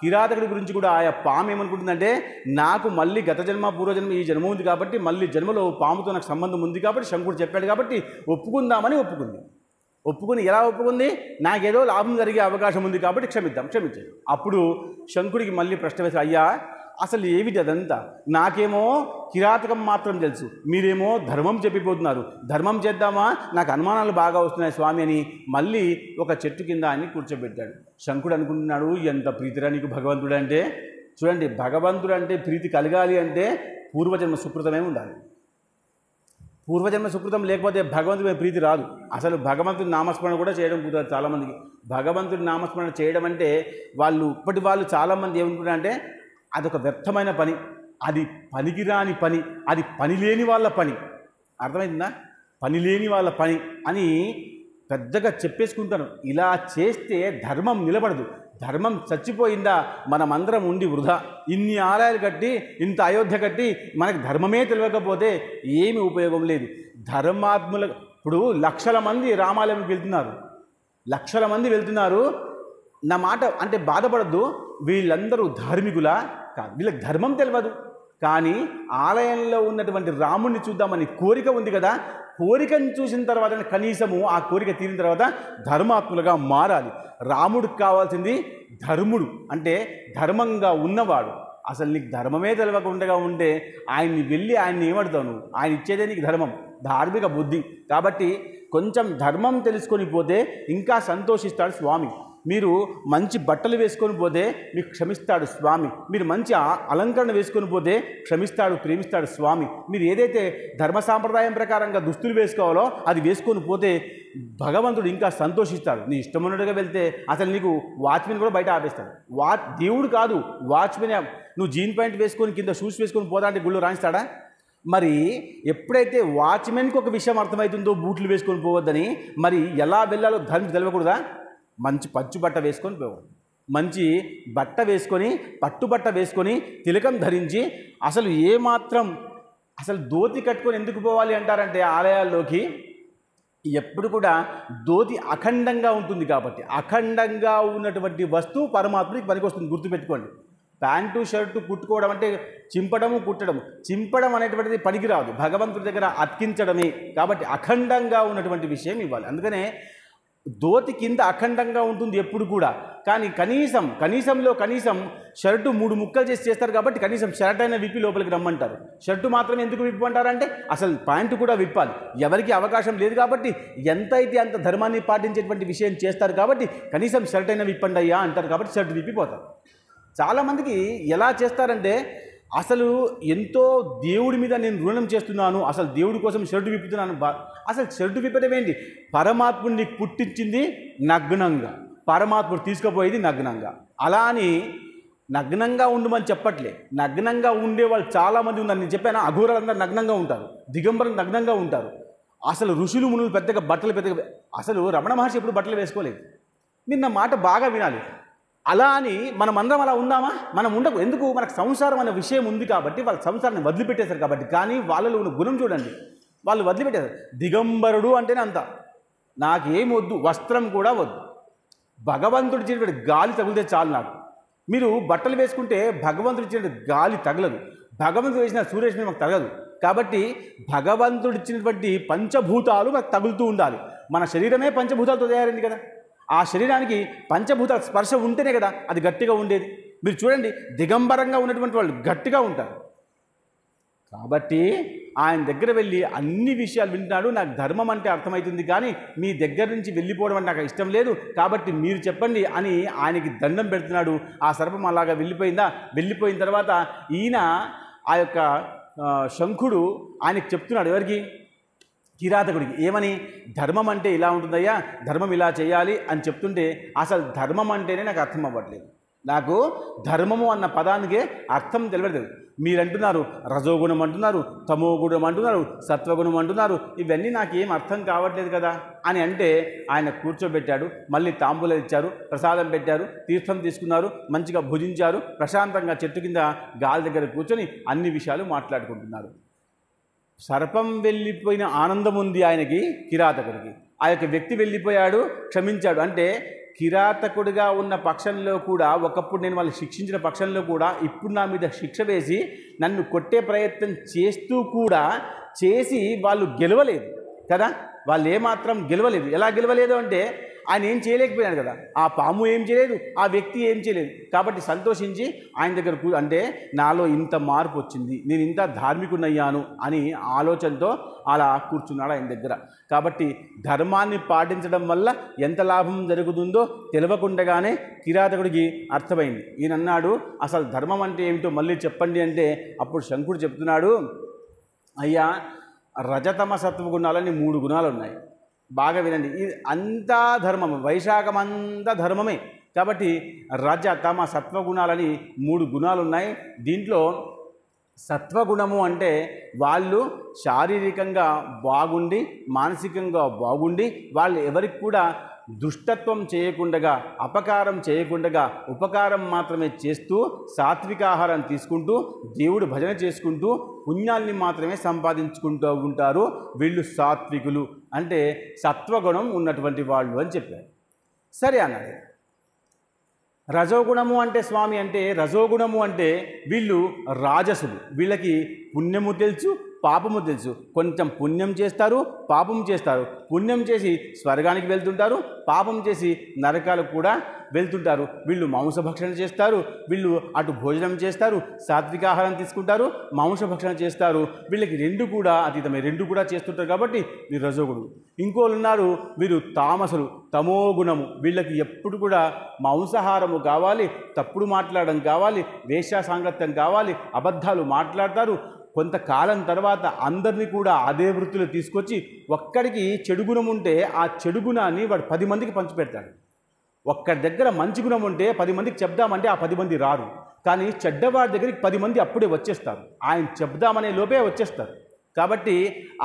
కిరాతకుడి గురించి కూడా ఆయా పాము ఏమనుకుంటుందంటే, నాకు మళ్ళీ గత జన్మ పూర్వజన్మ ఈ జన్మ ఉంది కాబట్టి మళ్ళీ జన్మలో పాముతో నాకు సంబంధం ఉంది కాబట్టి శంకుడు చెప్పాడు కాబట్టి ఒప్పుకుందామని ఒప్పుకుని ఎలా ఒప్పుకుంది? నాకేదో లాభం జరిగే అవకాశం ఉంది కాబట్టి క్షమించాడు. అప్పుడు శంకుడికి మళ్ళీ ప్రశ్న వేసి, అయ్యా అసలు ఏమిటి అదంతా? నాకేమో కిరాతకం మాత్రం తెలుసు, మీరేమో ధర్మం చెప్పిపోతున్నారు, ధర్మం చేద్దామా, నాకు అనుమానాలు బాగా వస్తున్నాయి స్వామి అని మళ్ళీ ఒక చెట్టు కింద ఆయన్ని కూర్చోబెట్టాడు. శంకుడు అనుకుంటున్నాడు, ఎంత ప్రీతిరా నీకు భగవంతుడు అంటే. చూడండి, భగవంతుడు అంటే ప్రీతి కలగాలి అంటే పూర్వజన్మ సుకృతమే ఉండాలి. పూర్వజన్మ సుకృతం లేకపోతే భగవంతుడి ప్రీతి రాదు. అసలు భగవంతుడి నామస్మరణ కూడా చేయడం కుదరదు చాలామందికి. భగవంతుడి నామస్మరణ చేయడం అంటే ఇప్పటి వాళ్ళు చాలామంది ఏమనుకుంటారంటే అదొక వ్యర్థమైన పని, అది పనికిరాని పని, అది పని లేని వాళ్ళ పని. అర్థమైందా? పని లేని వాళ్ళ పని అని పెద్దగా చెప్పేసుకుంటాను. ఇలా చేస్తే ధర్మం నిలబడదు, ధర్మం చచ్చిపోయిందా, మనమందరం ఉండి వృధా. ఇన్ని ఆలయాలు కట్టి, ఇంత అయోధ్య కట్టి మనకు ధర్మమే తెలియకపోతే ఏమి ఉపయోగం లేదు. ధర్మాత్ముల ఇప్పుడు లక్షల మంది రామాలయంకి వెళ్తున్నారు, నా మాట అంటే బాధపడద్దు, వీళ్ళందరూ ధార్మికులా కాదు, వీళ్ళకి ధర్మం తెలియదు. కానీ ఆలయంలో ఉన్నటువంటి రాముడిని చూద్దామని కోరిక ఉంది కదా, కోరికను చూసిన తర్వాత కనీసము ఆ కోరిక తీరిన తర్వాత ధర్మాత్ములుగా మారాలి. రాముడికి కావాల్సింది ధర్ముడు, అంటే ధర్మంగా ఉన్నవాడు. అసలు నీకు ధర్మమే తెలియకుండా ఉంటే ఆయన్ని ఏమడతావు నువ్వు? ఆయన ఇచ్చేదే నీకు ధర్మం, ధార్మిక బుద్ధి. కాబట్టి కొంచెం ధర్మం తెలుసుకొని పోతే ఇంకా సంతోషిస్తాడు స్వామి. మీరు మంచి బట్టలు వేసుకొని పోతే మీకు క్షమిస్తాడు స్వామి. మీరు మంచి అలంకరణ వేసుకొని పోతే క్షమిస్తాడు, ప్రేమిస్తాడు స్వామి. మీరు ఏదైతే ధర్మ సాంప్రదాయం ప్రకారంగా దుస్తులు వేసుకోవాలో అది వేసుకొని పోతే భగవంతుడు ఇంకా సంతోషిస్తాడు. నీ ఇష్టమున్నట్టుగా వెళ్తే అసలు నీకు వాచ్మెన్ కూడా బయట ఆపేస్తాడు. దేవుడు కాదు, వాచ్మెన్. నువ్వు జీన్ ప్యాంట్ వేసుకొని కింద షూస్ వేసుకొని పోదా అంటే గుళ్ళు రాయిస్తాడా? మరి ఎప్పుడైతే వాచ్మెన్కి ఒక విషయం అర్థమవుతుందో బూట్లు వేసుకొని పోవద్దని, మరి ఎలా వెళ్ళాలో ధర్మం తెలియకూడదా? మంచి పచ్చుబట్ట వేసుకొని పోవాలి, మంచి బట్ట వేసుకొని, పట్టుబట్ట వేసుకొని, తిలకం ధరించి, అసలు ధోతి కట్టుకొని ఎందుకు పోవాలి అంటారంటే ఆలయాల్లోకి ఎప్పుడు కూడా ధోతి అఖండంగా ఉంటుంది కాబట్టి, అఖండంగా ఉన్నటువంటి వస్తువు పరమాత్మకి పనికొస్తుంది. గుర్తుపెట్టుకోండి. ప్యాంటు షర్టు కుట్టుకోవడం అంటే చింపడం అనేటువంటిది పనికిరాదు, భగవంతుడి దగ్గర అతికించడమే. కాబట్టి అఖండంగా ఉన్నటువంటి విషయం ఇవ్వాలి. అందుకనే ధోతి కింద అఖండంగా ఉంటుంది ఎప్పుడు కూడా. కానీ కనీసంలో కనీసం షర్టు 3 ముక్కలు చేసి చేస్తారు కాబట్టి కనీసం షర్ట్ అయినా విప్పి లోపలికి రమ్మంటారు. షర్టు మాత్రమే ఎందుకు విప్పమంటారంటే అసలు ప్యాంటు కూడా విప్పాలి. ఎవరికి అవకాశం లేదు కాబట్టి ఎంత అయితే అంత ధర్మాన్ని పాటించేటువంటి విషయం చేస్తారు కాబట్టి కనీసం షర్ట్ అయినా విప్పండి అయ్యా అంటారు కాబట్టి షర్టు విప్పిపోతారు. చాలామందికి ఎలా చేస్తారంటే అసలు ఎంతో దేవుడి మీద నేను రుణం చేస్తున్నాను, అసలు దేవుడి కోసం షర్టు విప్పుతున్నాను. అసలు షర్టు విప్పడం ఏంటి? పరమాత్ముడిని పుట్టించింది నగ్నంగా, పరమాత్ముడు తీసుకుపోయేది నగ్నంగా. అలా అని నగ్నంగా ఉండమని చెప్పట్లే. నగ్నంగా ఉండే వాళ్ళు చాలామంది ఉన్నారు. నేను చెప్పాను, అఘోరాలందరూ నగ్నంగా ఉంటారు, దిగంబరులు నగ్నంగా ఉంటారు. అసలు ఋషులు మునులు పెద్దగా అసలు రమణ మహర్షి ఎప్పుడు బట్టలు వేసుకోలేదు. మీరు నా మాట బాగా వినాలి. అలా అని మనమందరం అలా ఉందామా? మనం ఉండకు. ఎందుకు? మనకు సంసారం అనే విషయం ఉంది కాబట్టి వాళ్ళ సంసారాన్ని వదిలిపెట్టేశారు కాబట్టి. కానీ వాళ్ళలో ఉన్న గుణం చూడండి, వాళ్ళు వదిలిపెట్టేశారు. దిగంబరుడు అంటేనే అంత, నాకేం వద్దు, వస్త్రం కూడా వద్దు, భగవంతుడు ఇచ్చినటువంటి గాలి తగిలితే చాలు నాకు. మీరు బట్టలు వేసుకుంటే భగవంతుడు ఇచ్చినటువంటి గాలి తగలదు, భగవంతుడు వేసిన సూర్యరశ్మి మాకు తగలదు. కాబట్టి భగవంతుడు ఇచ్చినటువంటి పంచభూతాలు మనకు తగులుతూ ఉండాలి. మన శరీరమే పంచభూతాలతో తయారైంది కదా. ఆ శరీరానికి పంచభూతాల స్పర్శ ఉంటేనే కదా అది గట్టిగా ఉండేది. మీరు చూడండి, దిగంబరంగా ఉన్నటువంటి వాళ్ళు గట్టిగా ఉంటారు. కాబట్టి ఆయన దగ్గర వెళ్ళి అన్ని విషయాలు వింటున్నాడు. నాకు ధర్మం అంటే అర్థమవుతుంది, కానీ మీ దగ్గర నుంచి వెళ్ళిపోవడం అంటే నాకు ఇష్టం లేదు, కాబట్టి మీరు చెప్పండి అని ఆయనకి దండం పెడుతున్నాడు. ఆ సర్పం అలాగా వెళ్ళిపోయిందా? వెళ్ళిపోయిన తర్వాత ఈయన ఆ యొక్క శంఖుడు ఆయనకి చెప్తున్నాడు. ఎవరికి? కిరాతకుడికి. ఏమని? ధర్మం అంటే ఇలా ఉంటుందయ్యా, ధర్మం ఇలా చేయాలి అని చెప్తుంటే అసలు ధర్మం అంటేనే నాకు అర్థం అవ్వట్లేదు. నాకు ధర్మము అన్న పదానికే అర్థం తెలియదు. మీరంటున్నారు రజోగుణం అంటున్నారు, తమోగుణం అంటున్నారు, సత్వగుణం అంటున్నారు, ఇవన్నీ నాకేం అర్థం కావట్లేదు కదా అని అంటే ఆయన కూర్చోబెట్టాడు. మళ్ళీ తాంబూలం ఇచ్చారు, ప్రసాదం పెట్టారు, తీర్థం తీసుకున్నారు, మంచిగా భుజించారు, ప్రశాంతంగా చెట్టు కింద గాలి దగ్గర కూర్చొని అన్ని విషయాలు మాట్లాడుకుంటున్నారు. సర్పం వెళ్ళిపోయిన ఆనందం ఉంది ఆయనకి, కిరాతకుడికి. ఆ యొక్క వ్యక్తి వెళ్ళిపోయాడు, క్షమించాడు. అంటే కిరాతకుడిగా ఉన్న పక్షంలో కూడా, ఒకప్పుడు నేను వాళ్ళు శిక్షించిన పక్షంలో కూడా ఇప్పుడు నా మీద శిక్ష వేసి నన్ను కొట్టే ప్రయత్నం చేస్తూ కూడా చేసి వాళ్ళు గెలవలేదు కదా. వాళ్ళు ఏమాత్రం గెలవలేదు. ఎలా గెలవలేదు అంటే ఆయన ఏం చేయలేకపోయాడు కదా. ఆ పాము ఏం చేయలేదు, ఆ వ్యక్తి ఏం చేయలేదు. కాబట్టి సంతోషించి ఆయన దగ్గర అంటే నాలో ఇంత మార్పు వచ్చింది, నేను ఇంత ధార్మికునయ్యాను అని ఆలోచనతో అలా కూర్చున్నాడు ఆయన దగ్గర. కాబట్టి ధర్మాన్ని పాటించడం వల్ల ఎంత లాభం జరుగుతుందో తెలియకుండగానే కిరాతకుడికి అర్థమైంది. ఈయన అన్నాడు, అసలు ధర్మం అంటే ఏమిటో మళ్ళీ చెప్పండి అంటే అప్పుడు శంకుడు చెప్తున్నాడు, అయ్యా రజతమ సత్వగుణాలని 3 గుణాలు ఉన్నాయి. బాగా వినండి, ఇది అంతా ధర్మం, వైశాఖమంతా ధర్మమే. కాబట్టి రజ తమ సత్వగుణాలని 3 గుణాలు ఉన్నాయి. దీంట్లో సత్వగుణము అంటే వాళ్ళు శారీరకంగా బాగుండి మానసికంగా బాగుండి వాళ్ళు ఎవరికి కూడా దుష్టత్వం చేయకుండా, అపకారం చేయకుండా, ఉపకారం మాత్రమే చేస్తూ సాత్విక ఆహారం తీసుకుంటూ దేవుడు భజన చేసుకుంటూ పుణ్యాల్ని మాత్రమే సంపాదించుకుంటూ ఉంటారు. వీళ్ళు సాత్వికులు అంటే సత్వగుణం ఉన్నటువంటి వాళ్ళు అని చెప్పారు. సరే అన్నాడు. రజోగుణము అంటే స్వామి అంటే, రజోగుణము అంటే వీళ్ళు రాజసులు. వీళ్ళకి పుణ్యము తెలుసు, పాపము తెలుసు. కొంచెం పుణ్యం చేస్తారు, పాపం చేస్తారు. పుణ్యం చేసి స్వర్గానికి వెళ్తుంటారు, పాపం చేసి నరకాలకు కూడా వెళ్తుంటారు. వీళ్ళు మాంసభక్షణ చేస్తారు, వీళ్ళు అటు భోజనం చేస్తారు, సాత్విక ఆహారం తీసుకుంటారు, మాంసభక్షణ చేస్తారు. వీళ్ళకి 2 కూడా అతీతమే, 2 కూడా చేస్తుంటారు కాబట్టి వీరు రజోగుణులు. ఇంకోళ్ళు ఉన్నారు, వీరు తామసులు, తమోగుణము. వీళ్ళకి ఎప్పుడు కూడా మాంసాహారము కావాలి, తప్పుడు మాట్లాడడం కావాలి, వేశ్యా సాంగత్యం కావాలి, అబద్ధాలు మాట్లాడతారు. కొంతకాలం తర్వాత అందరినీ కూడా అదే వృత్తిలో తీసుకొచ్చి ఒక్కడికి చెడు గుణం ఉంటే ఆ చెడు గుణాన్ని వాడు 10 మందికి పంచిపెడతాడు. ఒక్కడి దగ్గర మంచి గుణం ఉంటే 10 మందికి చెప్దామంటే ఆ 10 మంది రారు. కానీ చెడ్డవాడి దగ్గరికి 10 మంది అప్పుడే వచ్చేస్తారు, ఆయన చెప్దామనే లోపే వచ్చేస్తారు. కాబట్టి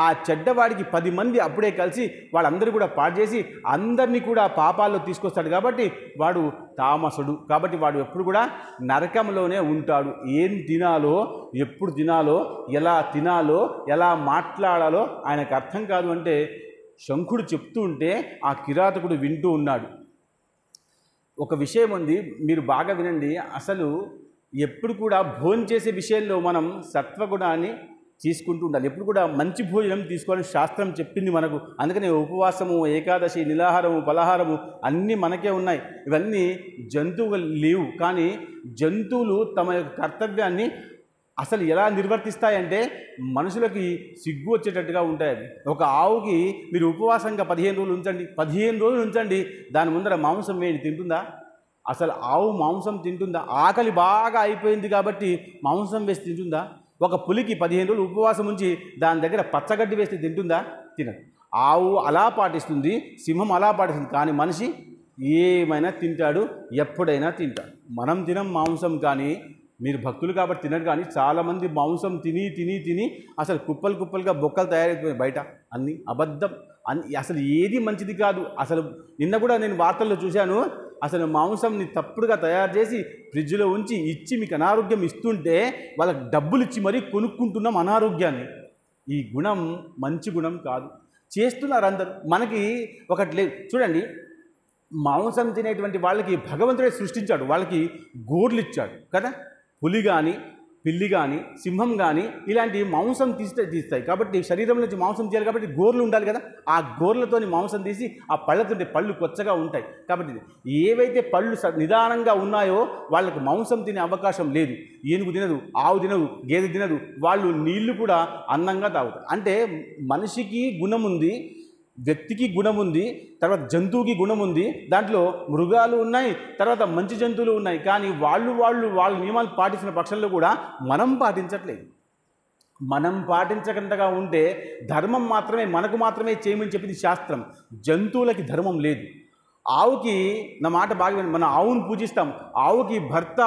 ఆ చెడ్డవాడికి 10 మంది అప్పుడే కలిసి వాళ్ళందరూ కూడా పాడు చేసి అందరినీ కూడా పాపాల్లో తీసుకొస్తాడు. కాబట్టి వాడు తామసుడు. కాబట్టి వాడు ఎప్పుడు కూడా నరకంలోనే ఉంటాడు. ఏం తినాలో, ఎప్పుడు తినాలో, ఎలా తినాలో, ఎలా మాట్లాడాలో ఆయనకు అర్థం కాదు. అంటే శంఖుడు చెప్తూ ఉంటే ఆ కిరాతకుడు వింటూ ఉన్నాడు. ఒక విషయం ఉంది, మీరు బాగా వినండి. అసలు ఎప్పుడు కూడా భోజనం చేసే విషయంలో మనం సత్వగుణాన్ని తీసుకుంటూ ఉండాలి. ఎప్పుడు కూడా మంచి భోజనం తీసుకోవాలని శాస్త్రం చెప్పింది మనకు. అందుకని ఉపవాసము, ఏకాదశి, నిలాహారము, ఫలాహారము అన్నీ మనకే ఉన్నాయి. ఇవన్నీ జంతువులు లేవు. కానీ జంతువులు తమ యొక్క కర్తవ్యాన్ని అసలు ఎలా నిర్వర్తిస్తాయంటే మనుషులకి సిగ్గు వచ్చేటట్టుగా ఉంటాయి. అవి ఒక ఆవుకి మీరు ఉపవాసంగా 15 రోజులు ఉంచండి, 15 రోజులు ఉంచండి, దాని ముందర మాంసం వేయండి, తింటుందా? అసలు ఆవు మాంసం తింటుందా? ఆకలి బాగా అయిపోయింది కాబట్టి మాంసం వేసి తింటుందా? ఒక పులికి 15 రోజులు ఉపవాసం ఉంచి దాని దగ్గర పచ్చగడ్డి వేస్తే తింటుందా? తినదు. ఆవు అలా పాటిస్తుంది, సింహం అలా పాటిస్తుంది. కానీ మనిషి ఏమైనా తింటాడు, ఎప్పుడైనా తింటాడు. మనం తినం మాంసం, కానీ మీరు భక్తులు కాబట్టి తినరు. కానీ చాలామంది మాంసం తిని తిని తిని అసలు కుప్పలు కుప్పలుగా బొక్కలు తయారైపోయాయి బయట. అన్నీ అబద్ధం, అసలు ఏది మంచిది కాదు. అసలు నిన్న కూడా నేను వార్తల్లో చూశాను, అసలు మాంసంని తప్పుడుగా తయారు చేసి ఫ్రిడ్జ్లో ఉంచి ఇచ్చి మీకు అనారోగ్యం ఇస్తుంటే వాళ్ళకి డబ్బులు ఇచ్చి మరీ కొనుక్కుంటున్నాం అనారోగ్యాన్ని. ఈ గుణం మంచి గుణం కాదు. చేస్తున్నారు అందరూ. మనకి ఒకటి లేదు. చూడండి, మాంసం తినేటువంటి వాళ్ళకి భగవంతుడే సృష్టించాడు, వాళ్ళకి గోర్లు ఇచ్చాడు కదా. పులి కానీ, పిల్లి కానీ, సింహం కానీ ఇలాంటి మాంసం తీస్తాయి. కాబట్టి శరీరం నుంచి మాంసం తీయాలి కాబట్టి గోర్లు ఉండాలి కదా. ఆ గోర్లతోని మాంసం తీసి ఆ పళ్ళతుంటే పళ్ళు కొచ్చగా ఉంటాయి. కాబట్టి ఏవైతే పళ్ళు నిదానంగా ఉన్నాయో వాళ్ళకి మాంసం తినే అవకాశం లేదు. ఏనుగు తినదు, ఆవు తినదు, గేదె తినదు. వాళ్ళు నీళ్లు కూడా అన్నంగా తాగుతారు. అంటే మనిషికి గుణం ఉంది, వ్యక్తికి గుణం ఉంది, తర్వాత జంతువుకి గుణం ఉంది, దాంట్లో మృగాలు ఉన్నాయి, తర్వాత మంచి జంతువులు ఉన్నాయి. కానీ వాళ్ళ నియమాలు పాటించిన పక్షంలో కూడా మనం పాటించట్లేదు. మనం పాటించకుండా ఉంటే ధర్మం మాత్రమే మనకు మాత్రమే చేయమని చెప్పింది శాస్త్రం. జంతువులకి ధర్మం లేదు. ఆవుకి, నా మాట బాగా మనం ఆవును పూజిస్తాం, ఆవుకి భర్త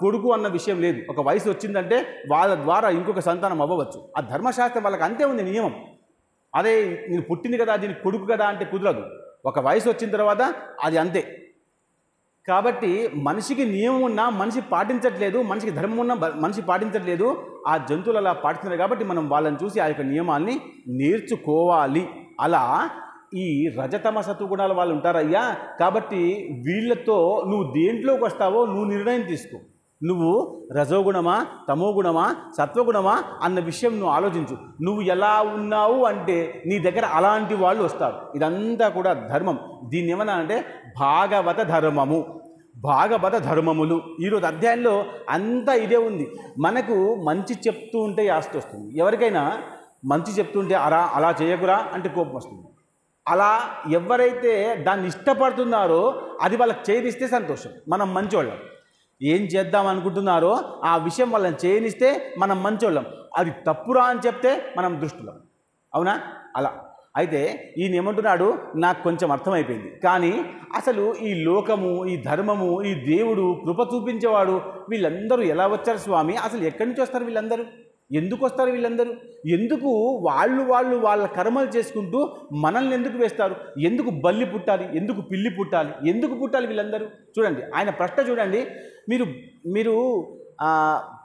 కొడుకు అన్న విషయం లేదు. ఒక వయసు వచ్చిందంటే వాళ్ళ ద్వారా ఇంకొక సంతానం అవ్వవచ్చు. ఆ ధర్మశాస్త్రం వాళ్ళకి అంతే ఉంది, నియమం. అదే నేను పుట్టింది కదా, దీనికి కొడుకు కదా అంటే కుదరదు. ఒక వయసు వచ్చిన తర్వాత అది అంతే. కాబట్టి మనిషికి నియమం ఉన్నా మనిషి పాటించట్లేదు, మనిషికి ధర్మం ఉన్నా మనిషి పాటించట్లేదు. ఆ జంతువులు అలా పాటిస్తున్నారు కాబట్టి మనం వాళ్ళని చూసి ఆ యొక్క నియమాల్ని నేర్చుకోవాలి. అలా ఈ రజతమ సత్వగుణాల వాళ్ళు ఉంటారయ్యా. కాబట్టి వీళ్ళతో నువ్వు దేంట్లోకి వస్తావో నువ్వు నిర్ణయం తీసుకో. నువ్వు రజోగుణమా, తమోగుణమా, సత్వగుణమా అన్న విషయం నువ్వు ఆలోచించు. నువ్వు ఎలా ఉన్నావు అంటే నీ దగ్గర అలాంటి వాళ్ళు వస్తారు. ఇదంతా కూడా ధర్మం. దీన్ని ఏమన్నా అంటే భాగవత ధర్మము, భాగవత ధర్మములు. ఈరోజు అధ్యాయంలో అంతా ఇదే ఉంది. మనకు మంచి చెప్తూ ఉంటే ఆస్తి వస్తుంది. ఎవరికైనా మంచి చెప్తుంటే అలా చేయకురా అంటే కోపం వస్తుంది. అలా ఎవరైతే దాన్ని ఇష్టపడుతున్నారో అది వాళ్ళకి చేయనిస్తే సంతోషం. మనం మంచోళ్ళం. ఏం చేద్దాం అనుకుంటున్నారో ఆ విషయం వాళ్ళని చేయనిస్తే మనం మంచోళ్ళం. అది తప్పురా అని చెప్తే మనం దుష్టులం. అవునా? అలా అయితే ఈయన ఏమంటున్నాడు, నాకు కొంచెం అర్థమైపోయింది. కానీ అసలు ఈ లోకము, ఈ ధర్మము, ఈ దేవుడు, కృప చూపించేవాడు వీళ్ళందరూ ఎలా వచ్చారు స్వామి? అసలు ఎక్కడి నుంచి వస్తారు వీళ్ళందరూ? ఎందుకు వస్తారు వీళ్ళందరూ? ఎందుకు వాళ్ళ కర్మలు చేసుకుంటూ మనల్ని ఎందుకు వేస్తారు? ఎందుకు బల్లి పుట్టాలి? ఎందుకు పిల్లి పుట్టాలి? ఎందుకు పుట్టాలి వీళ్ళందరూ? చూడండి, ఆయన ప్రశ్న చూడండి. మీరు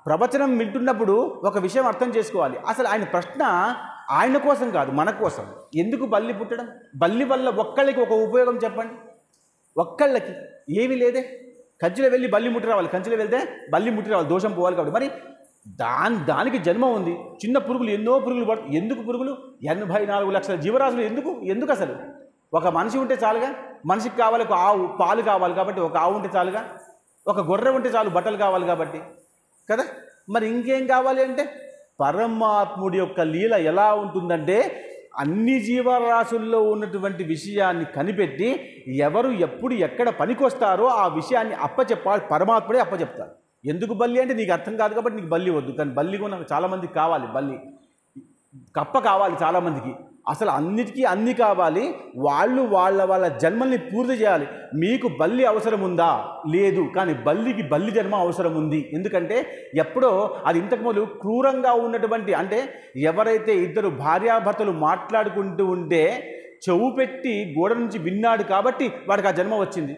ప్రవచనం వింటున్నప్పుడు ఒక విషయం అర్థం చేసుకోవాలి. అసలు ఆయన ప్రశ్న ఆయన కోసం కాదు, మన కోసం. ఎందుకు బల్లి పుట్టడం? బల్లి వల్ల ఒక్కళ్ళకి ఒక ఉపయోగం చెప్పండి. ఒక్కళ్ళకి ఏమీ లేదే. కంచిలో వెళ్ళి బల్లి ముట్టి రావాలి, కంచిలో వెళ్తే బల్లి ముట్టి రావాలి, దోషం పోవాలి కాబట్టి. మరి దానికి జన్మ ఉంది. చిన్న పురుగులు, ఎన్నో పురుగులు పడుతుంది. ఎందుకు పురుగులు? 84 లక్షల జీవరాశులు ఎందుకు అసలు? ఒక మనిషి ఉంటే చాలుగా. మనిషికి కావాలి ఒక ఆవు, పాలు కావాలి కాబట్టి ఒక ఆవు ఉంటే చాలుగా. ఒక గొర్రె ఉంటే చాలు, బట్టలు కావాలి కాబట్టి కదా. మరి ఇంకేం కావాలి అంటే పరమాత్ముడి యొక్క లీల ఎలా ఉంటుందంటే అన్ని జీవరాశుల్లో ఉన్నటువంటి విషయాన్ని కనిపెట్టి ఎవరు ఎప్పుడు ఎక్కడ పనికొస్తారో ఆ విషయాన్ని అప్పచెప్పాలి. పరమాత్ముడే అప్పచెప్తారు. ఎందుకు బల్లి అంటే నీకు అర్థం కాదు కాబట్టి నీకు బల్లి వద్దు. కానీ బల్లి కూడా చాలామందికి కావాలి. బల్లి, కప్ప కావాలి చాలామందికి. అసలు అన్నిటికీ అన్నీ కావాలి. వాళ్ళ జన్మల్ని పూర్తి చేయాలి. మీకు బల్లి అవసరం ఉందా? లేదు. కానీ బల్లికి బల్లి జన్మ అవసరం ఉంది. ఎందుకంటే ఎప్పుడో అది ఇంతకుముందు క్రూరంగా ఉన్నటువంటి, అంటే ఎవరైతే ఇద్దరు భార్యాభర్తలు మాట్లాడుకుంటూ ఉంటే చెవు పెట్టి గోడ నుంచి విన్నాడు కాబట్టి వాడికి ఆ జన్మ వచ్చింది.